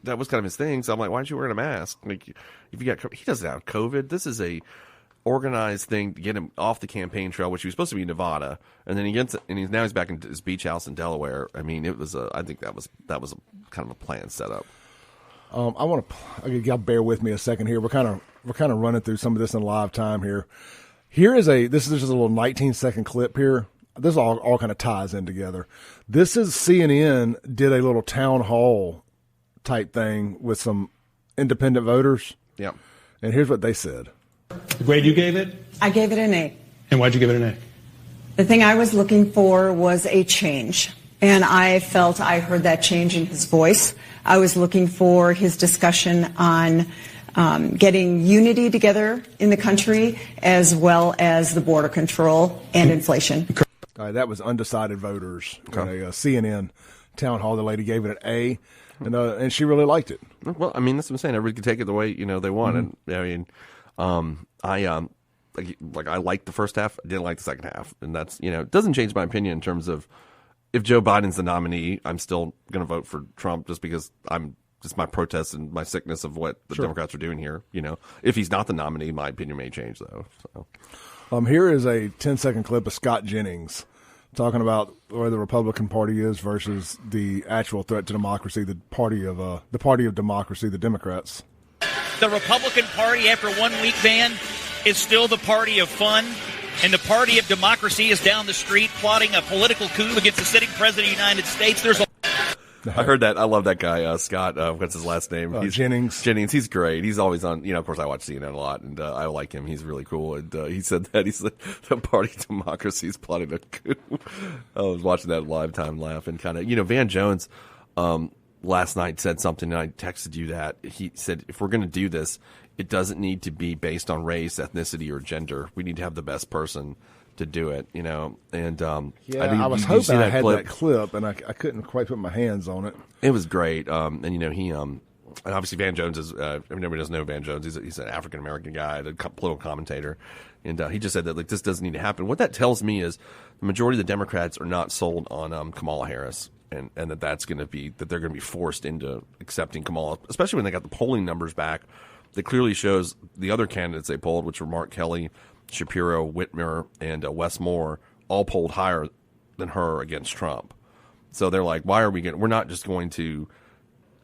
B: that was kind of his thing. So I'm like, why aren't you wearing a mask? Like, if you got, he doesn't have COVID. This is a organized thing to get him off the campaign trail, which he was supposed to be in Nevada, and then now he's back in his beach house in Delaware. I mean, I think that was kind of a planned setup.
A: Y'all bear with me a second here. We're kind of running through some of this in live time here. This is just a little 19-second clip here. This all kind of ties in together. This is CNN did a little town hall type thing with some independent voters.
B: Yeah.
A: And here's what they said.
D: The grade you gave it?
E: I gave it an A.
D: And why'd you give it an A?
E: The thing I was looking for was a change. And I felt I heard that change in his voice. I was looking for his discussion on getting unity together in the country, as well as the border control and inflation.
A: All right, that was undecided voters in a CNN town hall. The lady gave it an A, and she really liked it.
B: Well, I mean, that's what I'm saying. Everybody can take it the way they want. Mm-hmm. And I mean, I liked the first half. I didn't like the second half, and that's it doesn't change my opinion in terms of if Joe Biden's the nominee, I'm still going to vote for Trump just because I'm just my protest and my sickness of what the Democrats are doing here. If he's not the nominee, my opinion may change though. So.
A: Here is a 10-second clip of Scott Jennings talking about where the Republican Party is versus the actual threat to democracy, the party of democracy, the Democrats.
F: The Republican Party, after 1 week, Van, is still the party of fun, and the party of democracy is down the street plotting a political coup against the sitting president of the United States.
B: I heard that. I love that guy, Scott. What's his last name?
A: Jennings.
B: Jennings. He's great. He's always on. Of course, I watch CNN a lot, and I like him. He's really cool. And he said that the party of democracy is plotting a coup. I was watching that live time laugh and kind of, Van Jones last night said something, and I texted you that. He said, if we're going to do this, it doesn't need to be based on race, ethnicity, or gender. We need to have the best person to do it, and
A: I was hoping I had that clip, and I couldn't quite put my hands on it.
B: It was great, and he and obviously Van Jones is everybody doesn't know Van Jones. He's an African American guy, a political commentator, and he just said that this doesn't need to happen. What that tells me is the majority of the Democrats are not sold on Kamala Harris. And that they're going to be forced into accepting Kamala, especially when they got the polling numbers back. That clearly shows the other candidates they polled, which were Mark Kelly, Shapiro, Whitmer, and Wes Moore, all polled higher than her against Trump. So they're like, why are we're not just going to,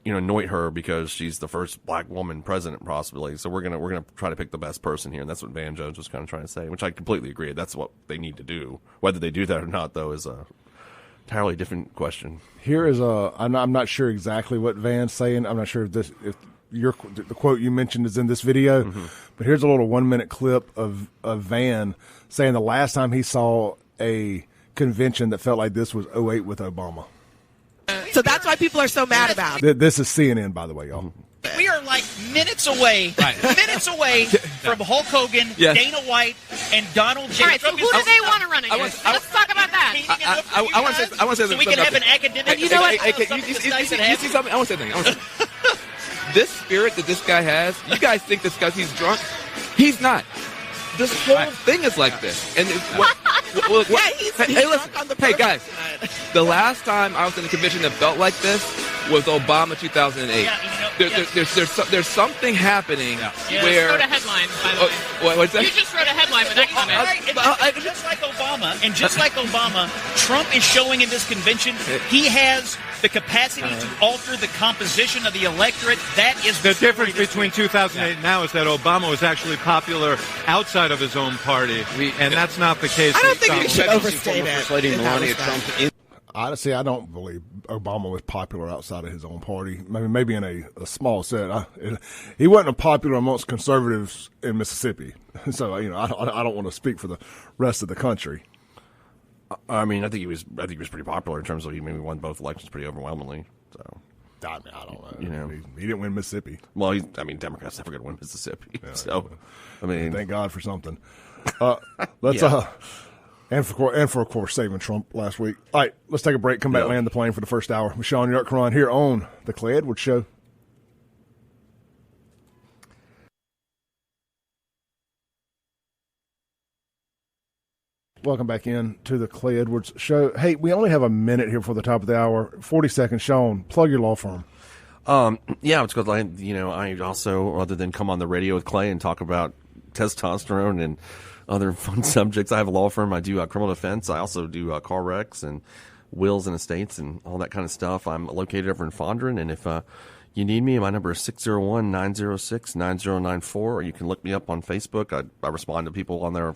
B: anoint her because she's the first black woman president possibly. So we're gonna try to pick the best person here, and that's what Van Jones was kind of trying to say, which I completely agree. That's what they need to do. Whether they do that or not, though, is a entirely different question.
A: Here is I'm not sure exactly what Van's saying. I'm not sure if the quote you mentioned is in this video, but here's a little 1-minute clip of Van saying the last time he saw a convention that felt like this was 2008 with Obama.
G: So that's why people are so mad about it.
A: This is CNN, by the way, y'all.
F: We are like minutes away from Hulk Hogan, Dana White, and Donald J.
H: All right,
F: Trump.
H: so who do they want to run against? Let's talk about that.
G: I want to say
F: so we can have an academic.
G: And you know what?
F: You
G: see something? I want to say something. This spirit that this guy has, you guys think this guy's he's drunk? He's not. This whole thing is like this. And hey, listen. Hey, guys. The last time I was in a convention that felt like this was Obama 2008. There's something happening
H: You
G: where.
H: just wrote a headline, by the way.
G: What's that?
H: You just wrote a headline with that comment.
F: Just like Obama, Trump is showing in this convention he has the capacity to alter the composition of the electorate. That is
I: the difference between 2008 and now is that Obama was actually popular outside of his own party, and that's not the case.
G: I don't think we should overstate it.
A: Honestly, I don't believe Obama was popular outside of his own party. Maybe in a small set. He wasn't popular amongst conservatives in Mississippi. So I don't want to speak for the rest of the country.
B: I mean, I think he was pretty popular in terms of he maybe won both elections pretty overwhelmingly. So
A: I don't know. He didn't win Mississippi.
B: Well, Democrats never going to win Mississippi. Yeah, so
A: thank God for something. Let's And for of course saving Trump last week. All right, let's take a break. Come back, land the plane for the first hour with SHAUN Yurtkuran here on the Clay Edwards Show. Welcome back in to the Clay Edwards Show. Hey, we only have a minute here before the top of the hour. 40 seconds. SHAUN, plug your law firm.
B: It's because I also, other than come on the radio with Clay and talk about testosterone and other fun subjects, I have a law firm. I do criminal defense. I also do car wrecks and wills and estates and all that kind of stuff. I'm located over in Fondren, and if you need me, my number is 601-906-9094, or you can look me up on Facebook. I respond to people on there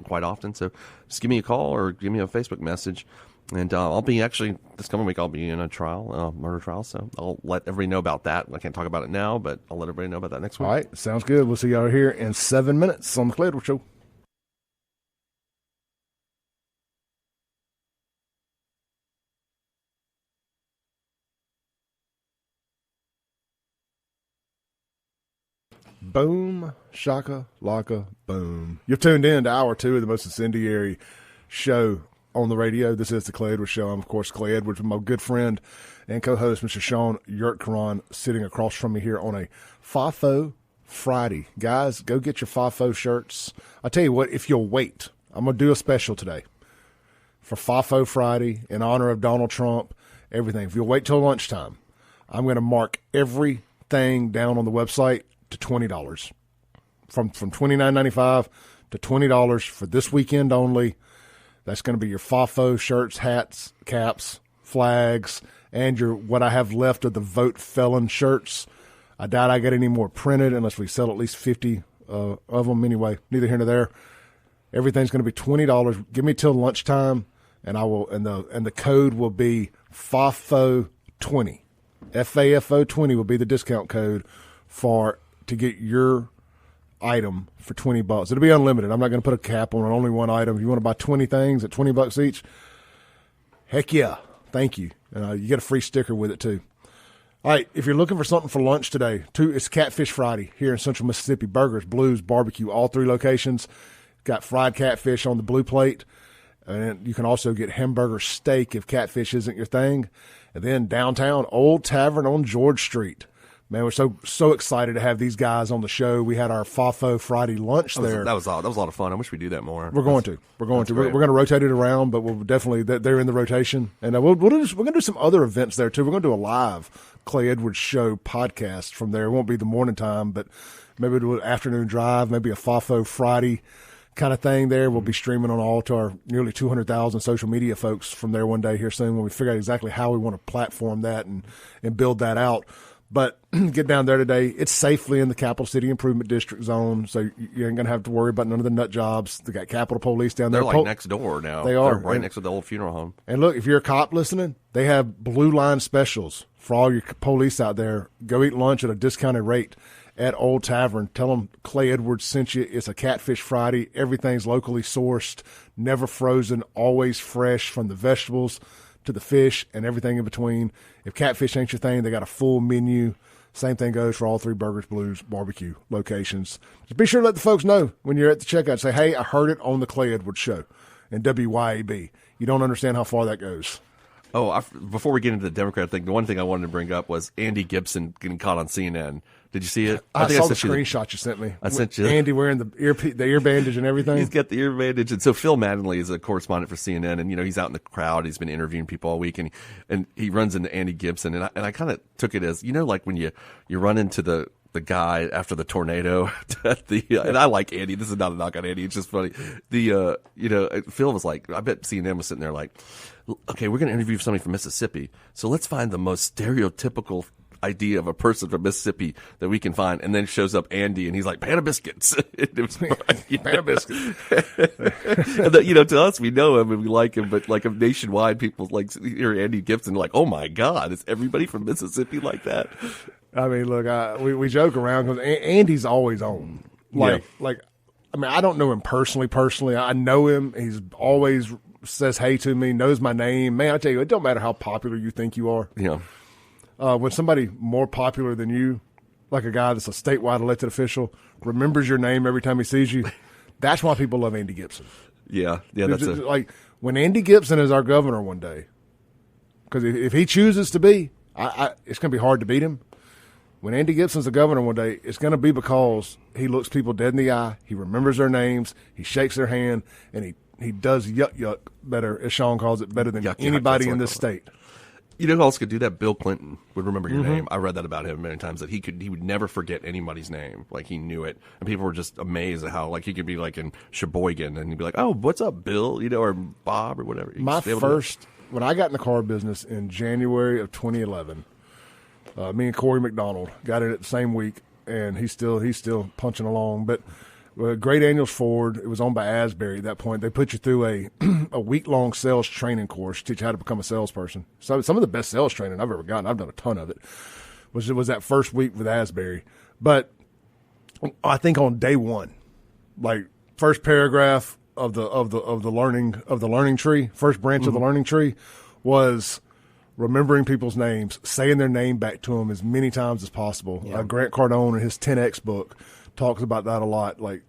B: quite often, so just give me a call or give me a Facebook message, and I'll be actually this coming week I'll be in a trial, murder trial, so I'll let everybody know about that. I can't talk about it now, but I'll let everybody know about that next week.
A: All right, sounds good. We'll see y'all here in 7 minutes on the Clay Edwards Show. Boom, shaka, laka, boom. You've tuned in to hour 2 of the most incendiary show on the radio. This is the Clay Edwards Show. I'm, of course, Clay Edwards with my good friend and co-host, Mr. SHAUN Yurtkuran, sitting across from me here on a FAFO Friday. Guys, go get your FAFO shirts. I tell you what, if you'll wait, I'm going to do a special today for FAFO Friday in honor of Donald Trump, everything. If you'll wait till lunchtime, I'm going to mark everything down on the website to $20. From $29.95 to $20 for this weekend only. That's going to be your FAFO shirts, hats, caps, flags, and your what I have left of the Vote Felon shirts. I doubt I get any more printed unless we sell at least 50 of them anyway. Neither here nor there. Everything's going to be $20. Give me till lunchtime, and I will. And the code will be FAFO20. FAFO20 will be the discount code to get your item for $20. It'll be unlimited. I'm not going to put a cap on only one item. If you want to buy 20 things at $20 each, heck yeah, thank you. You get a free sticker with it too. All right, if you're looking for something for lunch today, it's Catfish Friday here in Central Mississippi. Burgers, Blues, Barbecue, all 3 locations. Got fried catfish on the blue plate, and you can also get hamburger steak if catfish isn't your thing. And then downtown, Old Tavern on George Street. Man, we're so excited to have these guys on the show. We had our FAFO Friday lunch there.
B: That was a lot of fun. I wish we do that more.
A: We're going to. We're going to rotate it around, but we'll definitely they're in the rotation, and we're going to do some other events there too. We're going to do a live Clay Edwards Show podcast from there. It won't be the morning time, but maybe we'll do an afternoon drive, maybe a FAFO Friday kind of thing there. We'll be streaming on all to our nearly 200,000 social media folks from there one day here soon when we figure out exactly how we want to platform that and build that out. But get down there today. It's safely in the Capital City Improvement District zone, so you ain't going to have to worry about none of the nut jobs. They got Capitol Police down there.
B: They're like next door now.
A: They are.
B: They're right next to the old funeral home.
A: And look, if you're a cop listening, they have Blue Line specials for all your police out there. Go eat lunch at a discounted rate at Old Tavern. Tell them Clay Edwards sent you. It's a Catfish Friday. Everything's locally sourced, never frozen, always fresh from the vegetables to the fish and everything in between. If catfish ain't your thing, they got a full menu. Same thing goes for all 3 Burgers, Blues, Barbecue locations. Just be sure to let the folks know when you're at the checkout. Say, hey, I heard it on the Clay Edwards Show and WYAB. You don't understand how far that goes.
B: Oh, before we get into the Democrat thing, the one thing I wanted to bring up was Andy Gibson getting caught on CNN. Did you see it?
A: I saw the screenshot you sent me.
B: I sent you
A: Andy wearing the ear bandage and everything.
B: He's got the ear bandage, and so Phil Mattingly is a correspondent for CNN, and he's out in the crowd. He's been interviewing people all week, and he runs into Andy Gibson, and I kind of took it as like when you run into the guy after the tornado and I like Andy. This is not a knock on Andy. It's just funny. Phil was like, I bet CNN was sitting there like, okay, we're going to interview somebody from Mississippi, so let's find the most stereotypical idea of a person from Mississippi that we can find, and then shows up Andy, and he's like, "Pan of biscuits." It was fun,
A: Pan of biscuits.
B: And to us, we know him and we like him, but like nationwide, people like hear Andy Gibson, like, "Oh my God, is everybody from Mississippi like that?"
A: I mean, look, we joke around because Andy's always on. I mean, I don't know him personally. I know him. He's always says hey to me, knows my name. Man, I tell you, it don't matter how popular you think you are.
B: Yeah.
A: When somebody more popular than you, like a guy that's a statewide elected official, remembers your name every time he sees you, that's why people love Andy Gibson.
B: Yeah, that's
A: like when Andy Gibson is our governor one day, because if he chooses to be, it's going to be hard to beat him. When Andy Gibson's the governor one day, it's going to be because he looks people dead in the eye, he remembers their names, he shakes their hand, and he does yuck better, as Sean calls it, better than anybody in this state.
B: You know who else could do that? Bill Clinton would remember your name. I read that about him many times, that he would never forget anybody's name. Like, he knew it. And people were just amazed at how, like, he could be like in Sheboygan and he'd be like, "Oh, what's up, Bill?" Or Bob or whatever.
A: When I got in the car business in January of 2011, me and Corey McDonald got in it the same week, and he's still punching along. But Great Daniels Ford, it was owned by Asbury at that point. They put you through a week-long sales training course, teach you how to become a salesperson. So some of the best sales training I've ever gotten, I've done a ton of it, was that first week with Asbury. But I think on day one, like first paragraph of the learning tree, first branch of the learning tree was remembering people's names, saying their name back to them as many times as possible.
B: Yeah.
A: Grant Cardone in his 10X book talks about that a lot. Like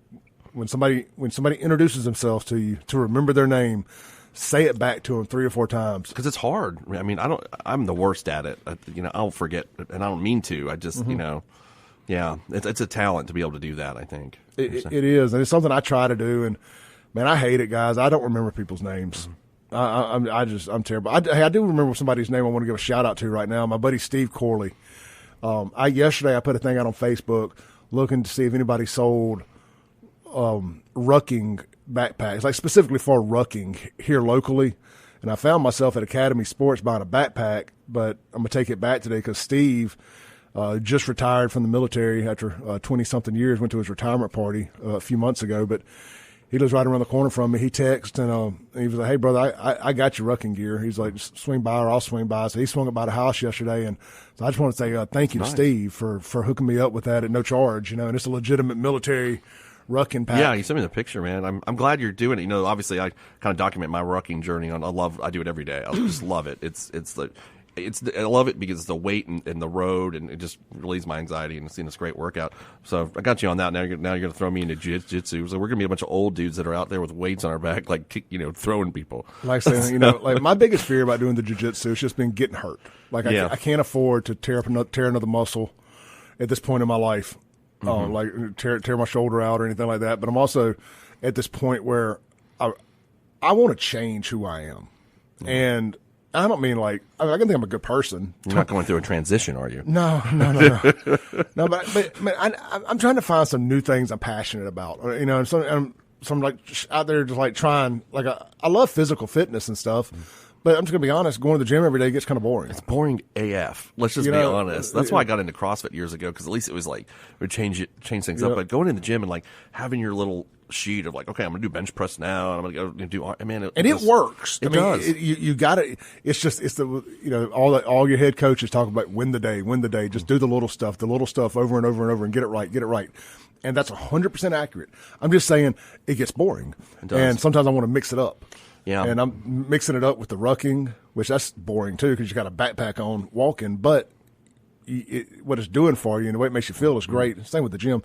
A: when somebody introduces themselves to you, to remember their name, say it back to them 3 or 4 times.
B: Because it's hard. I mean, I'm the worst at it. I'll forget, and I don't mean to. I just, it's a talent to be able to do that, I think.
A: It is, and it's something I try to do, and man, I hate it, guys. I don't remember people's names. I'm terrible. I do remember somebody's name I want to give a shout out to right now. My buddy Steve Corley. Yesterday I put a thing out on Facebook looking to see if anybody sold rucking backpacks, like specifically for rucking here locally. And I found myself at Academy Sports buying a backpack, but I'm going to take it back today because Steve just retired from the military after 20-something years, went to his retirement party a few months ago, but he lives right around the corner from me. He texted and he was like, "Hey, brother, I got your rucking gear." He's like, "Just swing by or I'll swing by." So he swung it by the house yesterday. And so I just want to say thank you to Steve for hooking me up with that at no charge, and it's a legitimate military rucking pack.
B: Yeah, you sent me the picture, man. I'm glad you're doing it. Obviously I kind of document my rucking journey I do it every day. I just love it. I love it because it's the weight and the road, and it just relieves my anxiety, and it's this great workout. So I got you on that. Now you're going to throw me into jiu-jitsu. So we're going to be a bunch of old dudes that are out there with weights on our back, like, throwing people.
A: Like saying, like my biggest fear about doing the jiu-jitsu has just been getting hurt. Like I can't afford to tear another muscle at this point in my life. Like tear my shoulder out or anything like that. But I'm also at this point where I want to change who I am. And I don't mean I can think I'm a good person.
B: You're not going through a transition, are you?
A: No. No, but I'm trying to find some new things I'm passionate about. And so I'm like out there just like trying, like I love physical fitness and stuff. But I'm just going to be honest, going to the gym every day gets kind of boring.
B: It's boring AF. Let's just be honest. That's why I got into CrossFit years ago, because at least it was like, it would change things up. But going in the gym and like having your little sheet of like, okay, I'm going to do bench press now, and I'm going to do,
A: it works.
B: It does.
A: You got it. It's the, all your head coaches talk about win the day. Just do the little stuff over and over and over and get it right. And that's 100% accurate. I'm just saying it gets boring.
B: It does.
A: And sometimes I want to mix it up.
B: Yeah.
A: And I'm mixing it up with the rucking, which that's boring too because you got a backpack on walking. But what it's doing for you and the way it makes you feel is great. Same with the gym.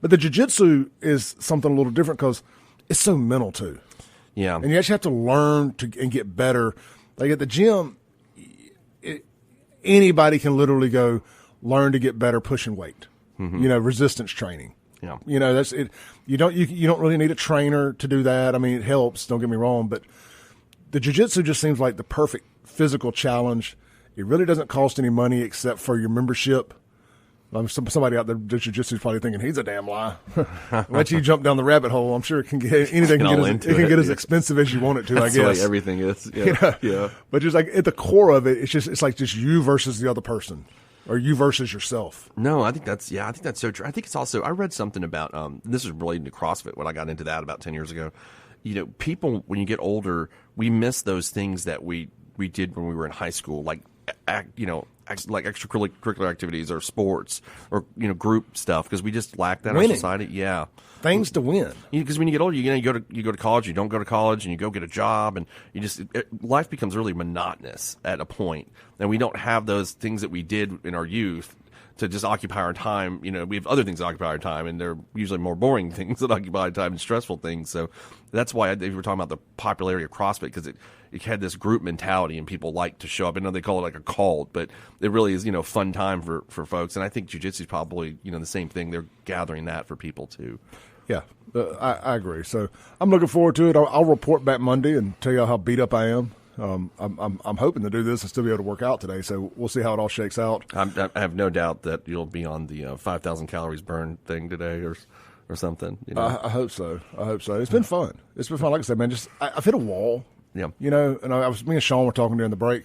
A: But the jiu-jitsu is something a little different because it's so mental too.
B: Yeah.
A: And you actually have to learn and get better. Like at the gym, anybody can literally go learn to get better pushing weight. Mm-hmm. Resistance training.
B: Yeah.
A: That's it. You don't really need a trainer to do that. I mean, it helps. Don't get me wrong, but the jiu-jitsu just seems like the perfect physical challenge. It really doesn't cost any money except for your membership. Somebody out there doing jiu-jitsu is probably thinking he's a damn lie. Once you jump down the rabbit hole, I'm sure it can get as expensive as you want it to.
B: That's
A: I guess
B: the way everything is. Yeah. Yeah.
A: But just like at the core of it, it's like just you versus the other person. Or you versus yourself.
B: No, I think that's so true. I think it's also, I read something about, this is related to CrossFit when I got into that about 10 years ago. People, when you get older, we miss those things that we did when we were in high school, like extracurricular activities or sports or, group stuff, because we just lack that in our society. Yeah.
A: Things to win.
B: Because when you get older, you go to college, you don't go to college, and you go get a job, and life becomes really monotonous at a point, and we don't have those things that we did in our youth to just occupy our time. We have other things that occupy our time, and they're usually more boring things that occupy our time and stressful things. So that's why we were talking about the popularity of CrossFit, because it had this group mentality, and people like to show up. I know they call it like a cult, but it really is, fun time for folks. And I think jiu-jitsu is probably, the same thing. They're gathering that for people too.
A: Yeah, I agree. So I'm looking forward to it. I'll report back Monday and tell you how beat up I am. I'm hoping to do this and still be able to work out today. So we'll see how it all shakes out.
B: I have no doubt that you'll be on the 5,000 calories burned thing today or something.
A: I hope so. It's been fun. Like I said, man, I've hit a wall.
B: Yeah.
A: And me and Sean were talking during the break.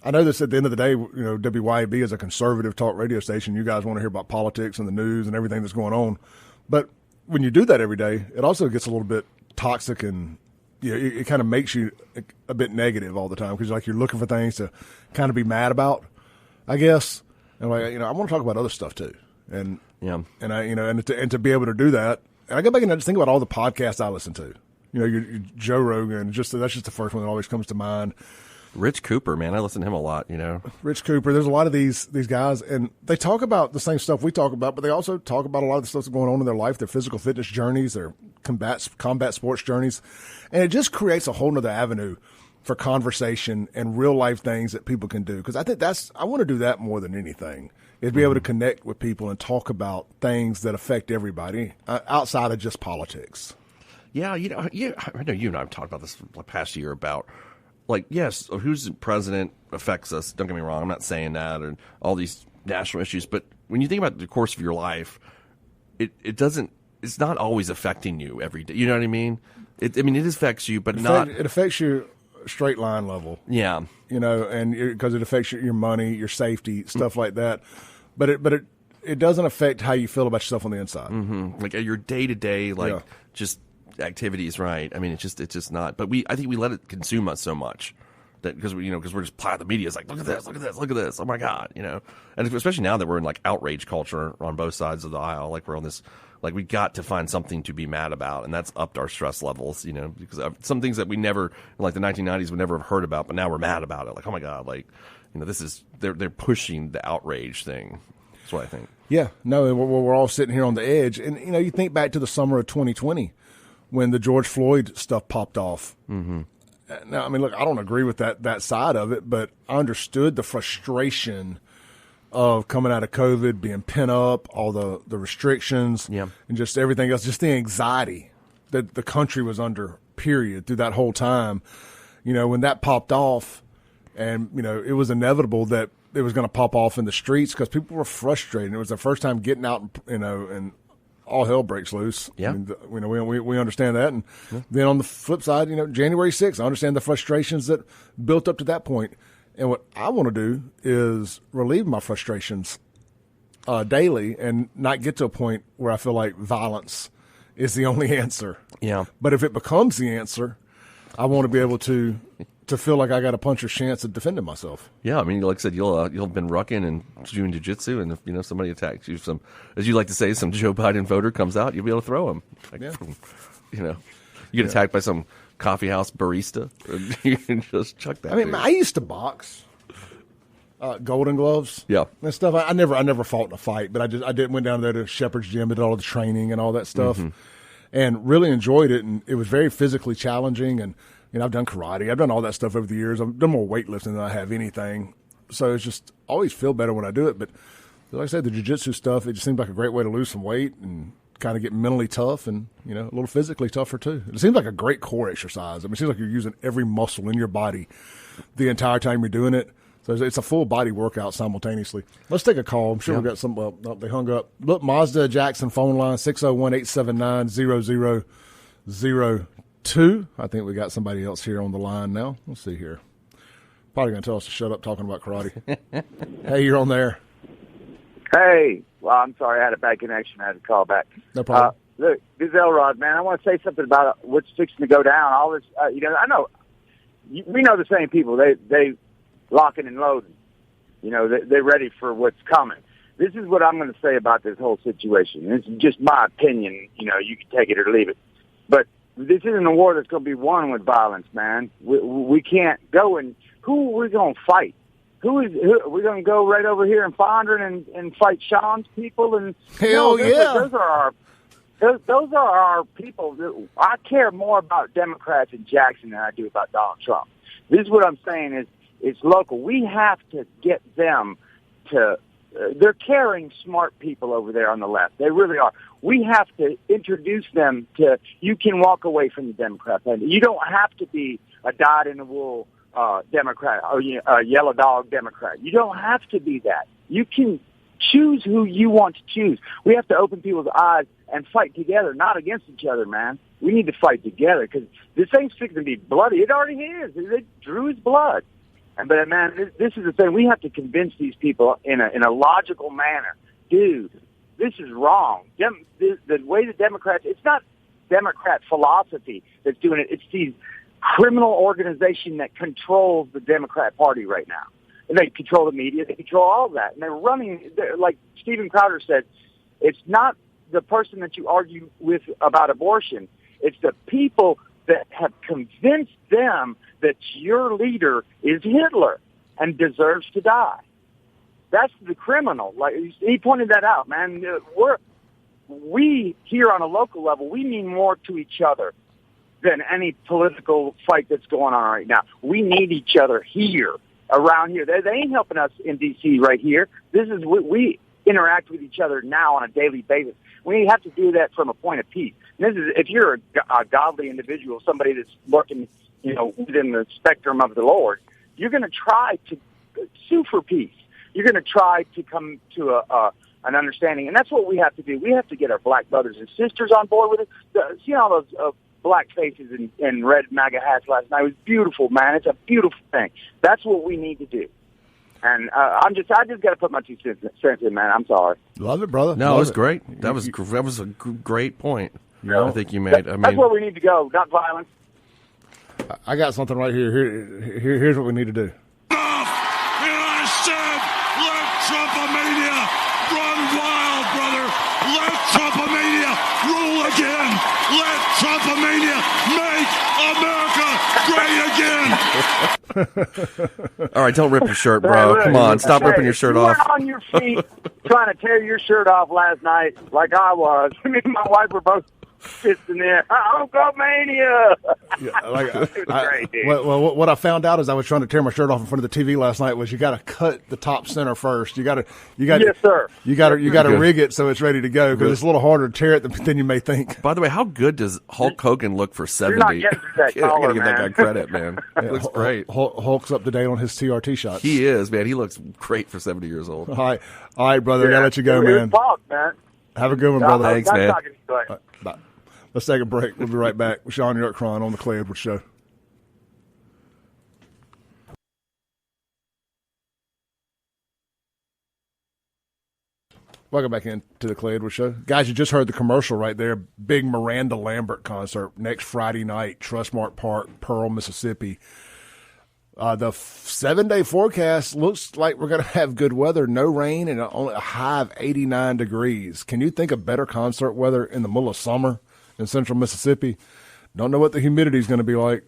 A: I know this at the end of the day, WYAB is a conservative talk radio station. You guys want to hear about politics and the news and everything that's going on. But when you do that every day, it also gets a little bit toxic, and it kind of makes you a bit negative all the time because you're looking for things to kind of be mad about, I guess. And I want to talk about other stuff too, and and to be able to do that. And I go back and I just think about all the podcasts I listen to. Your Joe Rogan, that's just the first one that always comes to mind.
B: Rich Cooper, man, I listen to him a lot,
A: Rich Cooper, there's a lot of these guys, and they talk about the same stuff we talk about, but they also talk about a lot of the stuff that's going on in their life, their physical fitness journeys, their combat sports journeys, and it just creates a whole nother avenue for conversation and real life things that people can do. Because I think I want to do that more than anything, is be able to connect with people and talk about things that affect everybody outside of just politics.
B: Yeah, I know you and I have talked about this for the past year about, like, yes, who's president affects us. Don't get me wrong. I'm not saying that and all these national issues. But when you think about the course of your life, it doesn't, it's not always affecting you every day. You know what I mean? It affects you, but
A: it affects you straight line level.
B: Yeah.
A: And because it affects your money, your safety, stuff like that. But it doesn't affect how you feel about yourself on the inside.
B: Mm-hmm. Like your day to day, just activities, right? I mean, it's just not. But I think we let it consume us so much that because we're just the media is like, look at this, look at this. Oh my God, and especially now that we're in like outrage culture on both sides of the aisle, like we're on this, like we got to find something to be mad about, and that's upped our stress levels, because of some things that we never, like the 1990s, we never have heard about, but now we're mad about it. Like, oh my God, like this is they're pushing the outrage thing. That's what I think.
A: Yeah, no, we're all sitting here on the edge, and you think back to the summer of 2020. When the George Floyd stuff popped off. Mm-hmm. Now, I mean, look, I don't agree with that side of it, but I understood the frustration of coming out of COVID, being pent up, all the restrictions, and just everything else, just the anxiety that the country was under, period, through that whole time. When that popped off, and, it was inevitable that it was going to pop off in the streets because people were frustrated. It was their first time getting out, and all hell breaks loose.
B: Yeah.
A: I mean, we understand that. And then on the flip side, January 6th, I understand the frustrations that built up to that point. And what I want to do is relieve my frustrations daily and not get to a point where I feel like violence is the only answer.
B: Yeah.
A: But if it becomes the answer, I want to be able to feel like I got a puncher's chance of defending myself.
B: Yeah, I mean, like I said, you'll have been rucking and doing jiu-jitsu, and if somebody attacks you, as you like to say, some Joe Biden voter comes out, you'll be able to throw him. Like, you get attacked by some coffee house barista, and you can just chuck that.
A: I mean, I used to box, Golden Gloves, and stuff. I never fought in a fight, but I went down there to Shepherd's Gym, did all the training and all that stuff, and really enjoyed it, and it was very physically challenging. And I've done karate. I've done all that stuff over the years. I've done more weightlifting than I have anything. So it's just always feel better when I do it. But like I said, the jiu-jitsu stuff, it just seemed like a great way to lose some weight and kind of get mentally tough and, a little physically tougher too. It seems like a great core exercise. I mean, it seems like you're using every muscle in your body the entire time you're doing it. So it's a full body workout simultaneously. Let's take a call. I'm sure we've got some. Well, they hung up. Look, Mazda Jackson phone line 601-879-0002. I think we got somebody else here on the line now. Let's see here. Probably going to tell us to shut up talking about karate. Hey, you're on there.
J: Hey. Well, I'm sorry. I had a bad connection. I had to call back.
A: No problem.
J: Look, this is Elrod, man. I want to say something about what's fixing to go down. All this, I know. We know the same people. They locking and loading. They're ready for what's coming. This is what I'm going to say about this whole situation. This is just my opinion. You can take it or leave it. But this isn't a war that's going to be won with violence, man. We can't go and who are we going to fight? We're going to go right over here in Fondren and fight Sean's people? And
A: hell yeah,
J: those are our people. I care more about Democrats in Jackson than I do about Donald Trump. This is what I'm saying is it's local. We have to get them to. They're carrying smart people over there on the left. They really are. We have to introduce them to, you can walk away from the Democrat Party. You don't have to be a dyed-in-the-wool Democrat or a yellow dog Democrat. You don't have to be that. You can choose who you want to choose. We have to open people's eyes and fight together, not against each other, man. We need to fight together because this thing's fixing to be bloody. It already is. It drew his blood. But, man, this is the thing. We have to convince these people in a logical manner. Dude, this is wrong. The way the Democrats, it's not Democrat philosophy that's doing it. It's these criminal organization that controls the Democrat Party right now. And they control the media. They control all of that. And they're like Steven Crowder said, it's not the person that you argue with about abortion. It's the people that have convinced them that your leader is Hitler and deserves to die. That's the criminal. Like he pointed that out, man. We here on a local level, we mean more to each other than any political fight that's going on right now. We need each other here, around here. They ain't helping us in D.C. right here. This is we interact with each other now on a daily basis. We have to do that from a point of peace. This is if you're a godly individual, somebody that's working, within the spectrum of the Lord, you're going to try to sue for peace. You're going to try to come to an understanding, and that's what we have to do. We have to get our black brothers and sisters on board with it. See all those black faces in red MAGA hats last night? It was beautiful, man. It's a beautiful thing. That's what we need to do. And I just got to put my 2 cents in, man. I'm sorry.
A: Love it, brother.
B: No,
A: Love
B: it was great. That was a great point. I think you made.
J: That's where we need to go, not violence.
A: I got something right here. Here's what we need to do.
K: I said, let Trumpomania run wild, brother. Let Trumpomania rule again. Let Trumpomania make America great again.
B: All right, don't rip your shirt, bro. Come on, stop ripping your shirt off.
J: You were on your feet trying to tear your shirt off last night like I was. Me and my wife were both fist in there. Hulkamania!
A: What I found out as I was trying to tear my shirt off in front of the TV last night was you got to cut the top center first. You got to,
J: yes, sir.
A: You got to rig it so it's ready to go because it's a little harder to tear it than you may think.
B: By the way, how good does Hulk Hogan look for 70?
J: You're not getting through that collar,
B: I gotta give
J: man.
B: that guy credit, man. He looks great.
A: Hulk's up to date on his TRT shots.
B: He is, man. He looks great for 70 years old.
A: All right, brother. I gotta let you go, man.
J: Man.
A: Have a good one, brother.
B: Thanks, man.
A: Bye. Let's take a break. We'll be right back with Shaun Yurtkuran on the Clay Edwards Show. Welcome back into the Clay Edwards Show. Guys, you just heard the commercial right there. Big Miranda Lambert concert next Friday night, Trustmark Park, Pearl, Mississippi. The 7-day forecast looks like we're going to have good weather, no rain, and only a high of 89 degrees. Can you think of better concert weather in the middle of summer in central Mississippi? Don't know what the humidity is going to be like,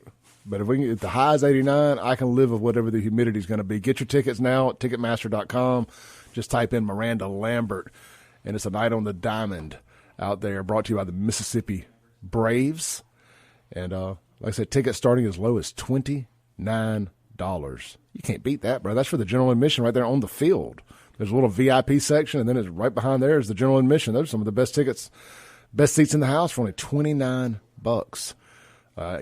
A: but if the high is 89, I can live with whatever the humidity is going to be. Get your tickets now at Ticketmaster.com. Just type in Miranda Lambert, and it's a night on the diamond out there, brought to you by the Mississippi Braves. And like I said, tickets starting as low as $29. You can't beat that, bro. That's for the general admission right there on the field. There's a little VIP section, and then it's right behind there is the general admission. Those are some of the best tickets, best seats in the house for only $29.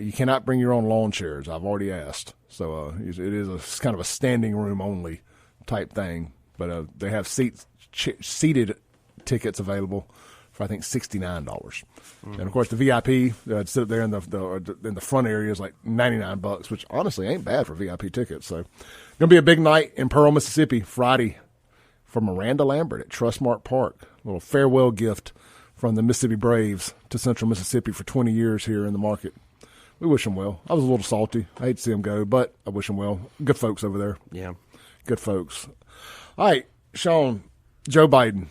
A: You cannot bring your own lawn chairs. I've already asked. So it is it's kind of a standing room only type thing. But they have seated tickets available for I think $69, and of course the VIP sit up there in the front area is like $99, which honestly ain't bad for VIP tickets. So gonna be a big night in Pearl, Mississippi, Friday for Miranda Lambert at Trustmark Park. A little farewell gift from the Mississippi Braves to Central Mississippi for 20 years here in the market. We wish them well. I was a little salty. I hate to see them go, but I wish them well. Good folks over there.
B: Yeah,
A: good folks. All right, Shaun, Joe Biden.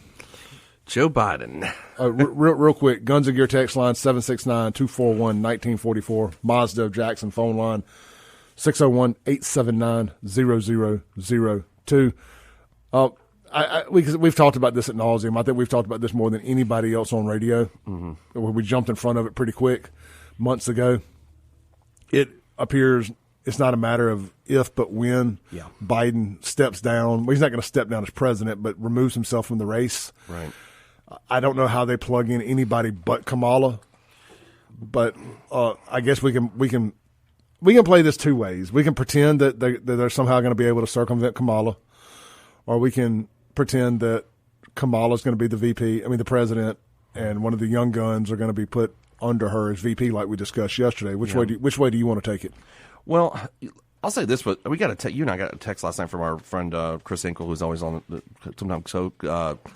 A: Real quick, Guns and Gear text line 769-241-1944. Mazda of Jackson phone line 601-879-0002. We've talked about this at nauseum. I think we've talked about this more than anybody else on radio. Mm-hmm. We jumped in front of it pretty quick months ago. It appears it's not a matter of if but when Biden steps down. Well, he's not going to step down as president, but removes himself from the race.
B: Right.
A: I don't know how they plug in anybody but Kamala, but I guess we can play this two ways. We can pretend that they're somehow going to be able to circumvent Kamala, or we can pretend that Kamala's going to be the president, and one of the young guns are going to be put under her as VP, like we discussed yesterday. Which way do you want to take it?
B: Well, I'll say this, but you and I got a text last night from our friend Chris Hinkle, who's always on sometimes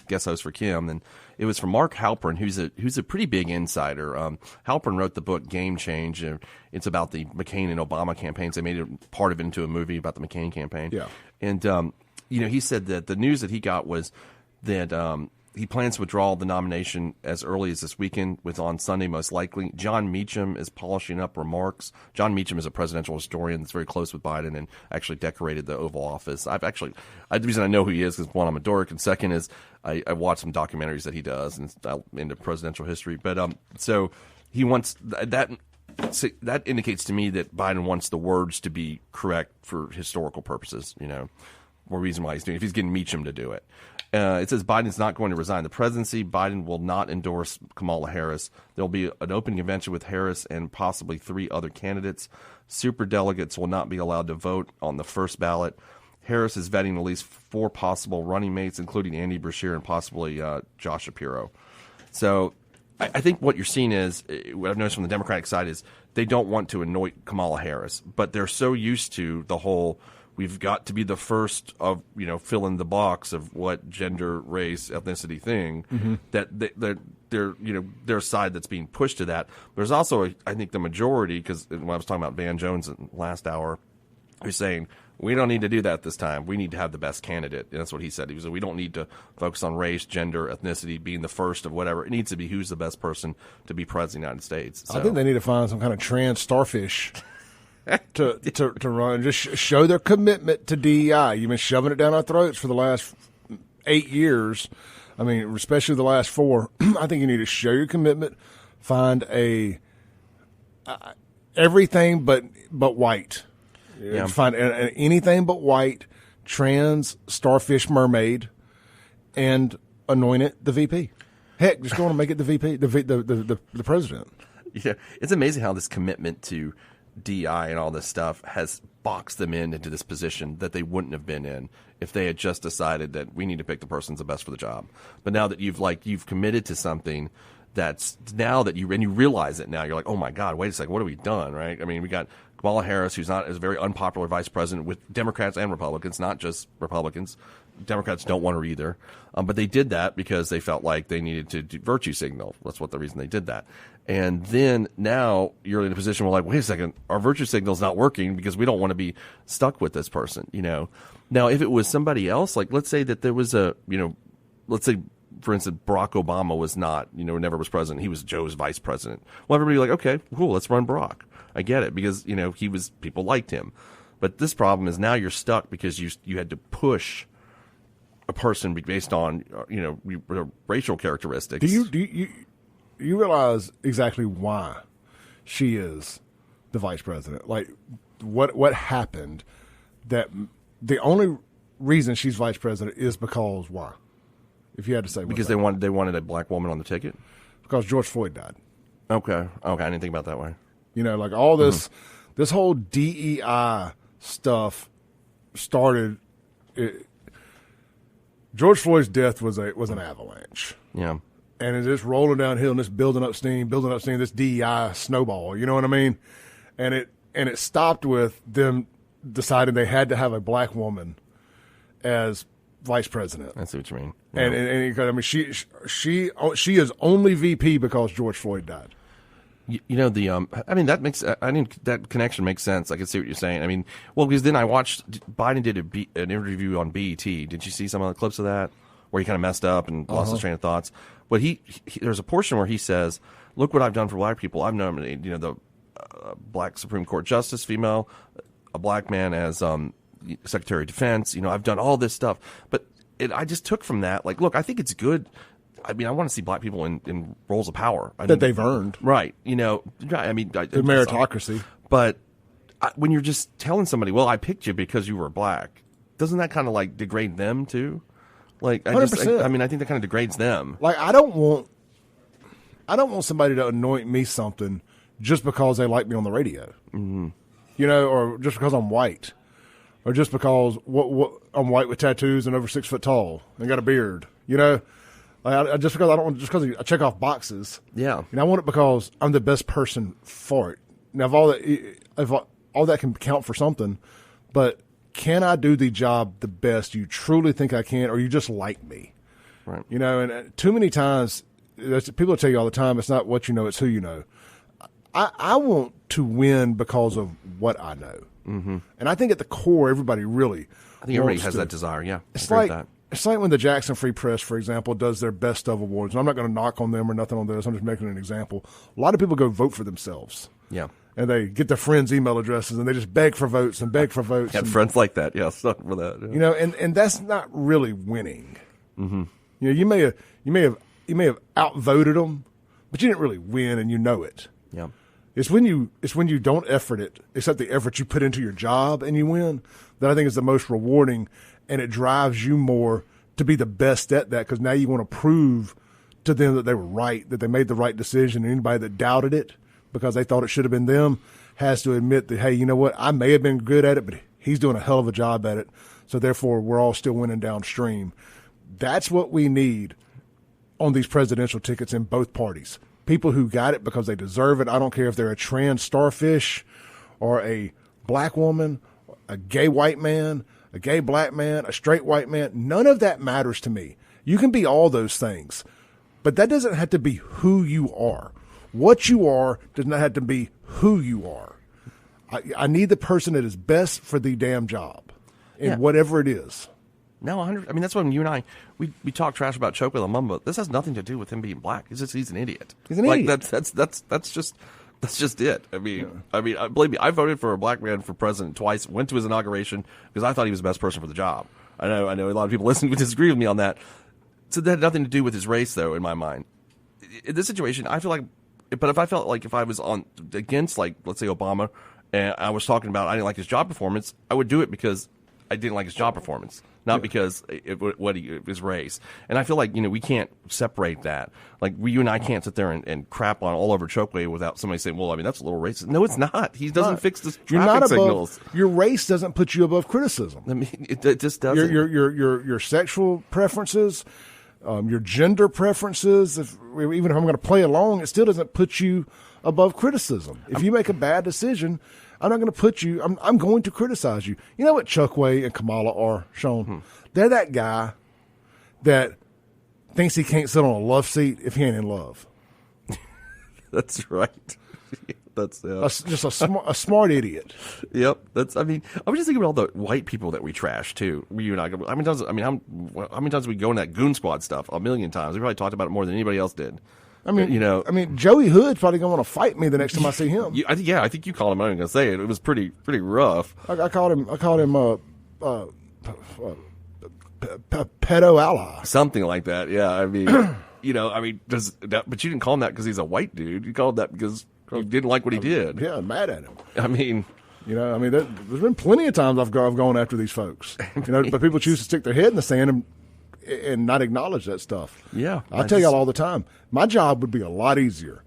B: guest host for Kim, and it was from Mark Halpern, who's a pretty big insider. Halpern wrote the book Game Change. It's about the McCain and Obama campaigns. They made part of it into a movie about the McCain campaign.
A: Yeah,
B: and he said that the news that he got was that he plans to withdraw the nomination as early as this weekend, with on Sunday most likely. John Meacham is polishing up remarks. John Meacham is a presidential historian that's very close with Biden and actually decorated the Oval Office. The reason I know who he is because, one, I'm a dork, and second is I watched some documentaries that he does and into presidential history. But so he wants that. So that indicates to me that Biden wants the words to be correct for historical purposes, reason why he's doing it, if he's getting Meacham to do it. It says Biden's not going to resign the presidency. Biden will not endorse Kamala Harris. There'll be an open convention with Harris and possibly 3 other candidates. Superdelegates will not be allowed to vote on the first ballot. Harris is vetting at least 4 possible running mates, including Andy Beshear and possibly Josh Shapiro. So I think what you're seeing is, what I've noticed from the Democratic side is they don't want to anoint Kamala Harris, but they're so used to the whole we've got to be the first of, fill in the box of what gender, race, ethnicity thing that they're their side that's being pushed to that. There's also, I think, the majority, because when I was talking about Van Jones in last hour, who's saying we don't need to do that this time. We need to have the best candidate. And that's what he said. He said we don't need to focus on race, gender, ethnicity, being the first of whatever. It needs to be who's the best person to be president of the United States. So.
A: I think they need to find some kind of trans starfish to run, just show their commitment to DEI. You've been shoving it down our throats for the last 8 years. I mean, especially the last 4. I think you need to show your commitment. Find a everything but white. Yeah. Find anything but white, trans, starfish, mermaid, and anoint it the VP. Heck, just go on and make it the VP, the president.
B: Yeah, it's amazing how this commitment to DI and all this stuff has boxed them into this position that they wouldn't have been in if they had just decided that we need to pick the person that's the best for the job. But now that you've committed to something that's now that you realize it now, you're like, oh my God, wait a second, what have we done, right? I mean, we got Kamala Harris, who's a very unpopular vice president with Democrats and Republicans, not just Republicans. Democrats don't want her either. But they did that because they felt like they needed to do virtue signal. That's what the reason they did that. And then now you're in a position where, like, wait a second, our virtue signal is not working because we don't want to be stuck with this person, Now, if it was somebody else, like let's say that there was let's say, for instance, Barack Obama was not, never was president. He was Joe's vice president. Well, everybody like, okay, cool, let's run Barack. I get it because, people liked him. But this problem is now you're stuck because you had to push a person based on, racial characteristics.
A: Do you realize exactly why she is the vice president? Like, what happened that the only reason she's vice president is because why? If you had to say
B: because they wanted a black woman on the ticket?
A: Because George Floyd died.
B: Okay, I didn't think about it that way.
A: Like all this, this whole DEI stuff started. George Floyd's death was an avalanche.
B: Yeah,
A: and it's just rolling downhill and just building up steam. This DEI snowball. You know what I mean? And it stopped with them deciding they had to have a black woman as vice president.
B: I see what you mean.
A: Yeah. And I mean, she is only VP because George Floyd died.
B: That connection makes sense. I can see what you're saying. I mean, well, because then I watched Biden did an interview on BET. Did you see some of the clips of that where he kind of messed up and lost his train of thoughts? But there's a portion where he says, "Look what I've done for black people. I've nominated, the black Supreme Court justice, female, a black man as Secretary of Defense. I've done all this stuff." But I just took from that, like, look, I think it's good. I mean, I want to see black people in roles of power
A: that they've earned,
B: right? I mean,
A: the meritocracy.
B: But when you're just telling somebody, "Well, I picked you because you were black," doesn't that kind of like degrade them too? Like,
A: 100%.
B: I think that kind of degrades them.
A: Like, I don't want somebody to anoint me something just because they like me on the radio, or just because I'm white, or just because I'm white with tattoos and over 6 foot tall and got a beard, Like just because I check off boxes.
B: Yeah.
A: I want it because I'm the best person for it. Now, if all that can count for something, but can I do the job the best you truly think I can, or you just like me?
B: Right.
A: And too many times, people tell you all the time, it's not what you know, it's who you know. I want to win because of what I know. Mm-hmm. And I think at the core, everybody really
B: has that desire, yeah.
A: It's like when the Jackson Free Press, for example, does their Best of awards. And I'm not going to knock on them or nothing on this. I'm just making an example. A lot of people go vote for themselves.
B: Yeah.
A: And they get their friends' email addresses and they just beg for votes and beg for votes.
B: Had friends like that, yeah, stuck with that.
A: Yeah. And that's not really winning. Mm-hmm. You may have outvoted them, but you didn't really win, and you know it.
B: Yeah.
A: It's when you don't effort it, except the effort you put into your job, and you win, that I think is the most rewarding. and it drives you more to be the best at that because now you want to prove to them that they were right, that they made the right decision. And anybody that doubted it because they thought it should have been them has to admit that, hey, you know what? I may have been good at it, but he's doing a hell of a job at it. So therefore, we're all still winning downstream. That's what we need on these presidential tickets in both parties. People who got it because they deserve it. I don't care if they're a trans starfish or a black woman, a gay white man, a gay black man, a straight white man. None of that matters to me. You can be all those things, but that doesn't have to be who you are. What you are does not have to be who you are. I need the person that is best for the damn job in whatever it is.
B: No, 100. I mean, that's when you and I we talk trash about Chokwe Lumumba. This has nothing to do with him being black. He's an idiot.
A: He's an idiot.
B: That's just it. I mean, believe me, I voted for a black man for president twice. Went to his inauguration because I thought he was the best person for the job. I know a lot of people listening would disagree with me on that. So that had nothing to do with his race, though. In my mind, in this situation, I feel like, but if I felt like if I was on against, like, let's say Obama, and I was talking about I didn't like his job performance, I would do it because I didn't like his job performance, not because his race. And I feel like, we can't separate that. Like, you and I can't sit there and crap on all over Chokwe without somebody saying, well, I mean, that's a little racist. No, it's not. He doesn't fix the traffic signals.
A: Your race doesn't put you above criticism.
B: I mean, it just doesn't.
A: Your sexual preferences, your gender preferences, even if I'm going to play along, it still doesn't put you above criticism. If you make a bad decision, I'm not going to put you. I'm going to criticize you. You know what Chokwe and Kamala are, Sean? They're that guy that thinks he can't sit on a love seat if he ain't in love.
B: That's right. That's
A: just a smart idiot.
B: Yep. I mean, I was just thinking about all the white people that we trash too. You and I. How many times did we go in that goon squad stuff? A million times. We probably talked about it more than anybody else did.
A: I mean, Joey Hood's probably going to want to fight me the next time I see him.
B: I think you called him. I'm not even going to say it. It was pretty rough.
A: I called him pedo ally.
B: Something like that. Yeah. I mean, but you didn't call him that because he's a white dude. You called him that because you didn't like what he did.
A: Yeah, I'm mad at him.
B: I mean,
A: there's been plenty of times I've gone after these folks. But people choose to stick their head in the sand and not acknowledge that stuff.
B: Yeah.
A: I tell y'all all the time, my job would be a lot easier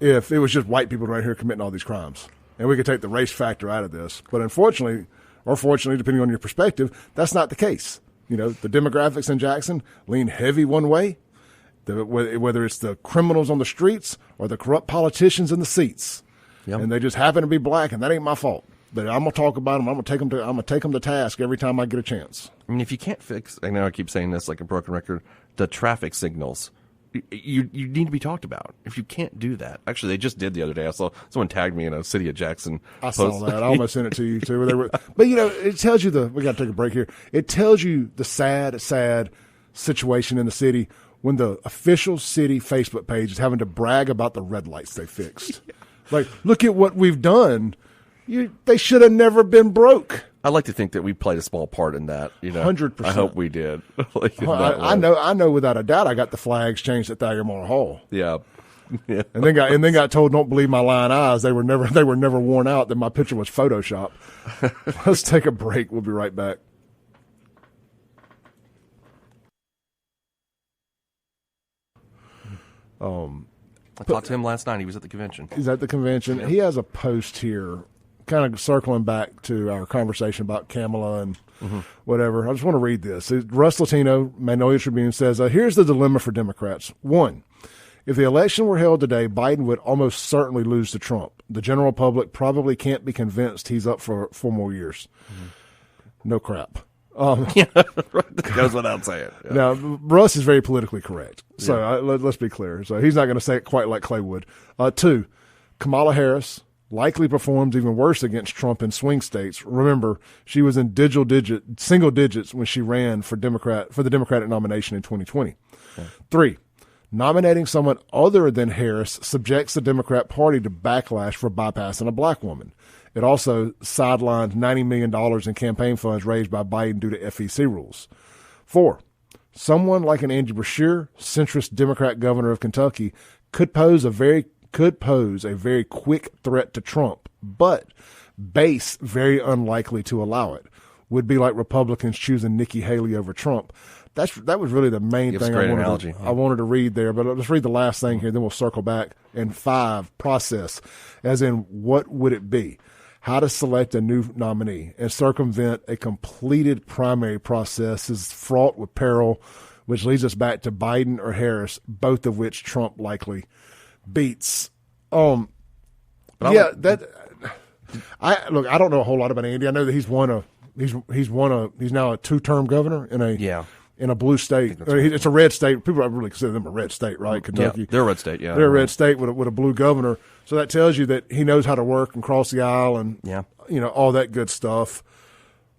A: if it was just white people right here committing all these crimes. And we could take the race factor out of this. But unfortunately, or fortunately, depending on your perspective, that's not the case. The demographics in Jackson lean heavy one way, whether it's the criminals on the streets or the corrupt politicians in the seats. Yep. And they just happen to be black, and that ain't my fault. But I'm gonna talk about them. I'm gonna take them to task every time I get a chance.
B: I mean, if you can't fix, I know I keep saying this like a broken record, the traffic signals, you need to be talked about. If you can't do that, actually, they just did the other day. I saw someone tagged me in a City of Jackson
A: post. Saw that. I almost sent it to you too. But it tells you we got to take a break here. It tells you the sad situation in the city when the official city Facebook page is having to brag about the red lights they fixed. Like, look at what we've done. They should have never been broke.
B: I like to think that we played a small part in that.
A: 100%.
B: I hope we did.
A: I know without a doubt. I got the flags changed at Thayer Hall.
B: Yeah.
A: And then got told, don't believe my lying eyes. They were never worn out. That my picture was Photoshop. Let's take a break. We'll be right back.
B: I talked to him last night. He was at the convention.
A: He's at the convention. Yeah. He has a post here, kind of circling back to our conversation about Kamala and whatever. I just want to read this. Russ Latino, Magnolia Tribune, says, here's the dilemma for Democrats. 1, if the election were held today, Biden would almost certainly lose to Trump. The general public probably can't be convinced he's up for 4 more years. No crap.
B: That goes without saying. Yeah.
A: Now, Russ is very politically correct. So let's be clear. So he's not going to say it quite like Clay would. 2, Kamala Harris likely performs even worse against Trump in swing states. Remember, she was in single digits when she ran for the Democratic nomination in 2020. Okay. 3, nominating someone other than Harris subjects the Democrat Party to backlash for bypassing a black woman. It also sidelined $90 million in campaign funds raised by Biden due to FEC rules. 4, someone like an Andy Beshear, centrist Democrat governor of Kentucky, could pose a very quick threat to Trump, but base very unlikely to allow it. would be like Republicans choosing Nikki Haley over Trump. That was really the main thing I wanted to read there. But let's read the last thing here, then we'll circle back. And 5, process, as in what would it be? How to select a new nominee and circumvent a completed primary process is fraught with peril, which leads us back to Biden or Harris, both of which Trump likely beats. I don't know a whole lot about Andy. I know that he's now a 2-term governor in a blue state. It's a red state. People really consider them a red state, right? Kentucky.
B: Yeah, they're a red state, yeah.
A: They're a red state with a blue governor. So that tells you that he knows how to work and cross the aisle and, all that good stuff.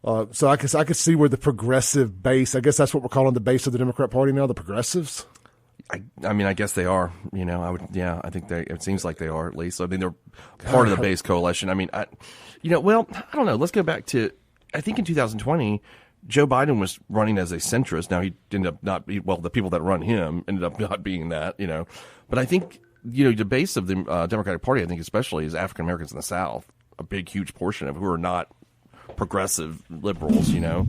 A: So I could see where the progressive base, I guess that's what we're calling the base of the Democrat Party now, the progressives.
B: I mean, I guess they are. I think it seems like they are at least. I mean, they're part of the base coalition. I mean, I don't know. Let's go back to, I think in 2020, Joe Biden was running as a centrist. Now he ended up not be, the people that run him ended up not being that, But I think, the base of the Democratic Party, I think especially, is African Americans in the South, a big, huge portion of who are not progressive liberals,
A: My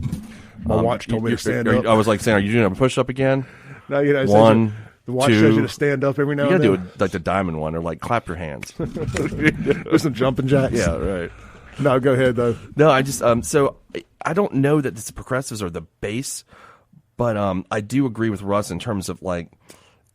A: watch told me to stand up.
B: I was like saying, are you doing a push-up again?
A: No,
B: One,
A: the watch
B: 2.
A: shows you to stand up every now and then.
B: You got to do like the diamond one, or like clap your hands.
A: Do some jumping jacks.
B: Yeah, right.
A: No, go ahead though.
B: No, I just so I don't know that the progressives are the base, but I do agree with Russ in terms of like,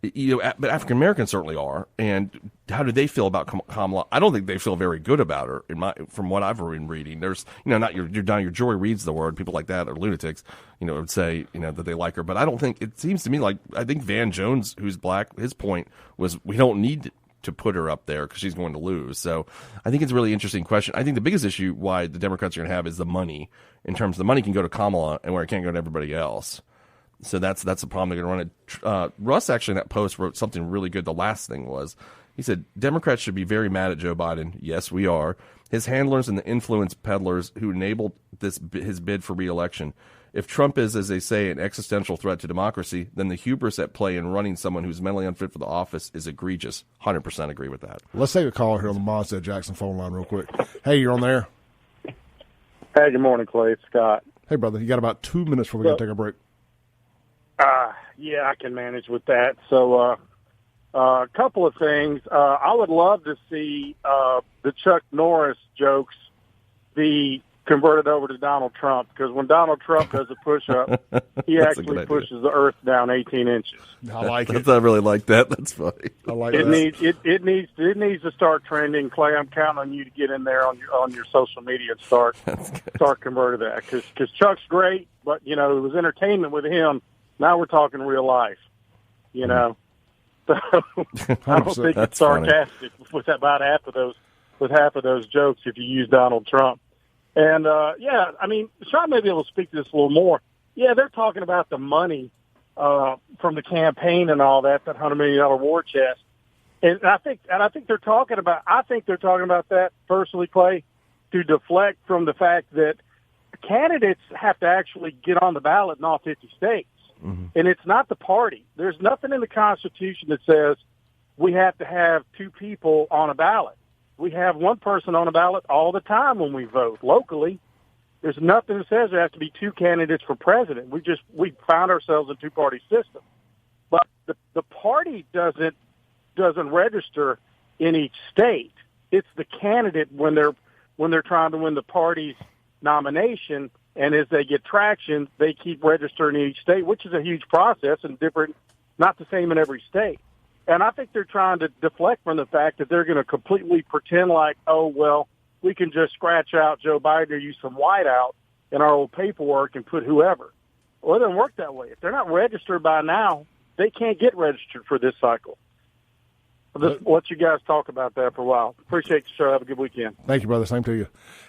B: but African Americans certainly are. And how do they feel about Kamala? I don't think they feel very good about her. From what I've been reading, there's not your Joy Reid's the word. People like that are lunatics. Would say that they like her, but I don't think it seems to me like I think Van Jones, who's black, his point was we don't need to put her up there because she's going to lose. So I think it's a really interesting question. I think the biggest issue why the Democrats are going to have is the money. In terms of the money can go to Kamala and where it can't go to everybody else. So that's the problem they're going to run it. Russ actually in that post wrote something really good. The last thing was, he said, Democrats should be very mad at Joe Biden. Yes, we are. His handlers and the influence peddlers who enabled his bid for re-election. If Trump is, as they say, an existential threat to democracy, then the hubris at play in running someone who's mentally unfit for the office is egregious. 100% agree with that.
A: Let's take a call here on the Mazda Jackson phone line real quick. Hey, you're on there.
L: Hey, good morning, Clay. It's Scott.
A: Hey, brother. You got about 2 minutes before we got to take a break.
L: Yeah, I can manage with that. So a couple of things. I would love to see the Chuck Norris jokes be converted over to Donald Trump, because when Donald Trump does a push-up, he actually pushes the earth down 18 inches.
A: I like it.
B: I really like that. That's funny.
A: I like
L: it.
A: That.
L: It needs to start trending. Clay, I'm counting on you to get in there on your social media and start converting that, because Chuck's great, but it was entertainment with him. Now we're talking real life. So I don't think it's sarcastic with about half of those jokes if you use Donald Trump. And, Sean may be able to speak to this a little more. Yeah, they're talking about the money from the campaign and all that $100 million war chest. And I think they're talking about that, personally, Clay, to deflect from the fact that candidates have to actually get on the ballot in all 50 states. Mm-hmm. And it's not the party. There's nothing in the Constitution that says we have to have 2 people on a ballot. We have 1 person on a ballot all the time when we vote locally. There's nothing that says there has to be 2 candidates for president. We found ourselves in a 2-party system. But the party doesn't register in each state. It's the candidate when they're trying to win the party's nomination, and as they get traction, they keep registering in each state, which is a huge process and different, not the same in every state. And I think they're trying to deflect from the fact that they're going to completely pretend like, we can just scratch out Joe Biden or use some whiteout in our old paperwork and put whoever. Well, it doesn't work that way. If they're not registered by now, they can't get registered for this cycle. I'll just let you guys talk about that for a while. Appreciate the show. Have a good weekend.
A: Thank you, brother. Same to you.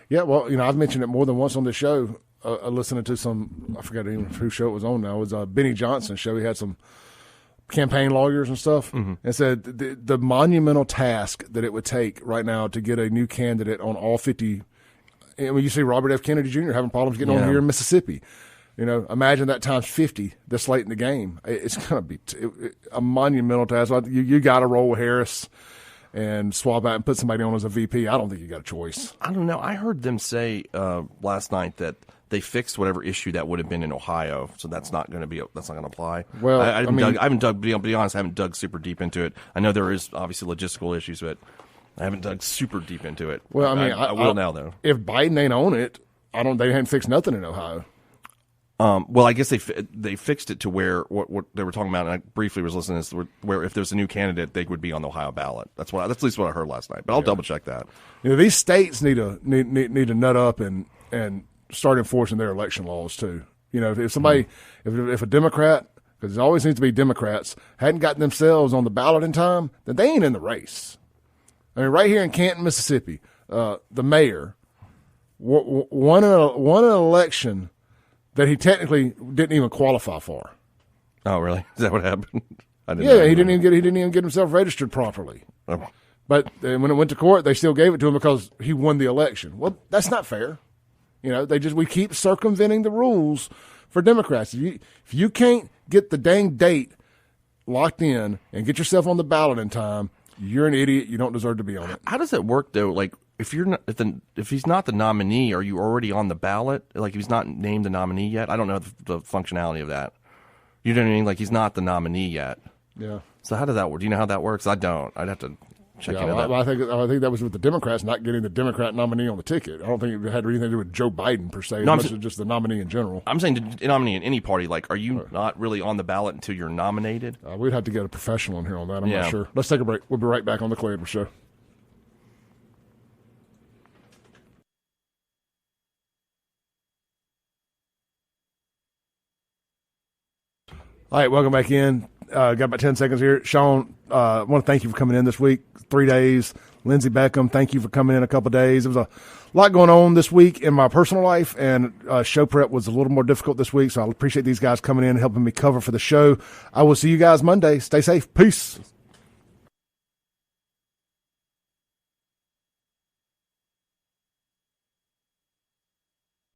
A: Yeah, well, I've mentioned it more than once on this show. Listening to some, I forgot even whose show it was on now. It was Benny Johnson's show. He had some campaign lawyers and stuff, and said the monumental task that it would take right now to get a new candidate on all 50. I mean, you see Robert F. Kennedy Jr. having problems getting on here in Mississippi. Imagine that times 50 this late in the game. It's going to be a monumental task. You got to roll with Harris. and swap out and put somebody on as a VP. I don't think you got a choice.
B: I don't know. I heard them say last night that they fixed whatever issue that would have been in Ohio, so that's not going to apply.
A: Well,
B: I haven't dug. Be honest, I haven't dug super deep into it. I know there is obviously logistical issues, but I haven't dug super deep into it.
A: Well,
B: I will now though.
A: If Biden ain't on it, they hadn't fixed nothing in Ohio.
B: Well, I guess they fixed it to where what they were talking about, and I briefly was listening to this, where if there's a new candidate, they would be on the Ohio ballot. That's at least what I heard last night. But I'll double check that.
A: These states need to nut up and start enforcing their election laws too. If somebody, if a Democrat, because it always needs to be Democrats, hadn't gotten themselves on the ballot in time, then they ain't in the race. I mean, right here in Canton, Mississippi, the mayor won an election that he technically didn't even qualify for.
B: Oh, really? Is that what happened?
A: He didn't even get himself registered properly.
B: Oh.
A: But when it went to court, they still gave it to him because he won the election. Well, that's not fair. We keep circumventing the rules for Democrats. If you can't get the dang date locked in and get yourself on the ballot in time, you're an idiot. You don't deserve to be on it.
B: How does that work though? Like, if he's not the nominee, are you already on the ballot? Like, if he's not named the nominee yet, I don't know the functionality of that. You know what I mean? Like, he's not the nominee yet.
A: Yeah.
B: So how does that work? Do you know how that works? I don't. I'd have to check into that.
A: I think that was with the Democrats not getting the Democrat nominee on the ticket. I don't think it had anything to do with Joe Biden per se, as much as just the nominee in general.
B: I'm saying the nominee in any party. Like, are you not really on the ballot until you're nominated?
A: We'd have to get a professional in here on that. I'm not sure. Let's take a break. We'll be right back on the Clay Edwards Show. All right, welcome back in. Got about 10 seconds here. Sean, I want to thank you for coming in this week, 3 days. Lindsey Beckham, thank you for coming in a couple of days. There was a lot going on this week in my personal life, and show prep was a little more difficult this week, so I appreciate these guys coming in and helping me cover for the show. I will see you guys Monday. Stay safe. Peace.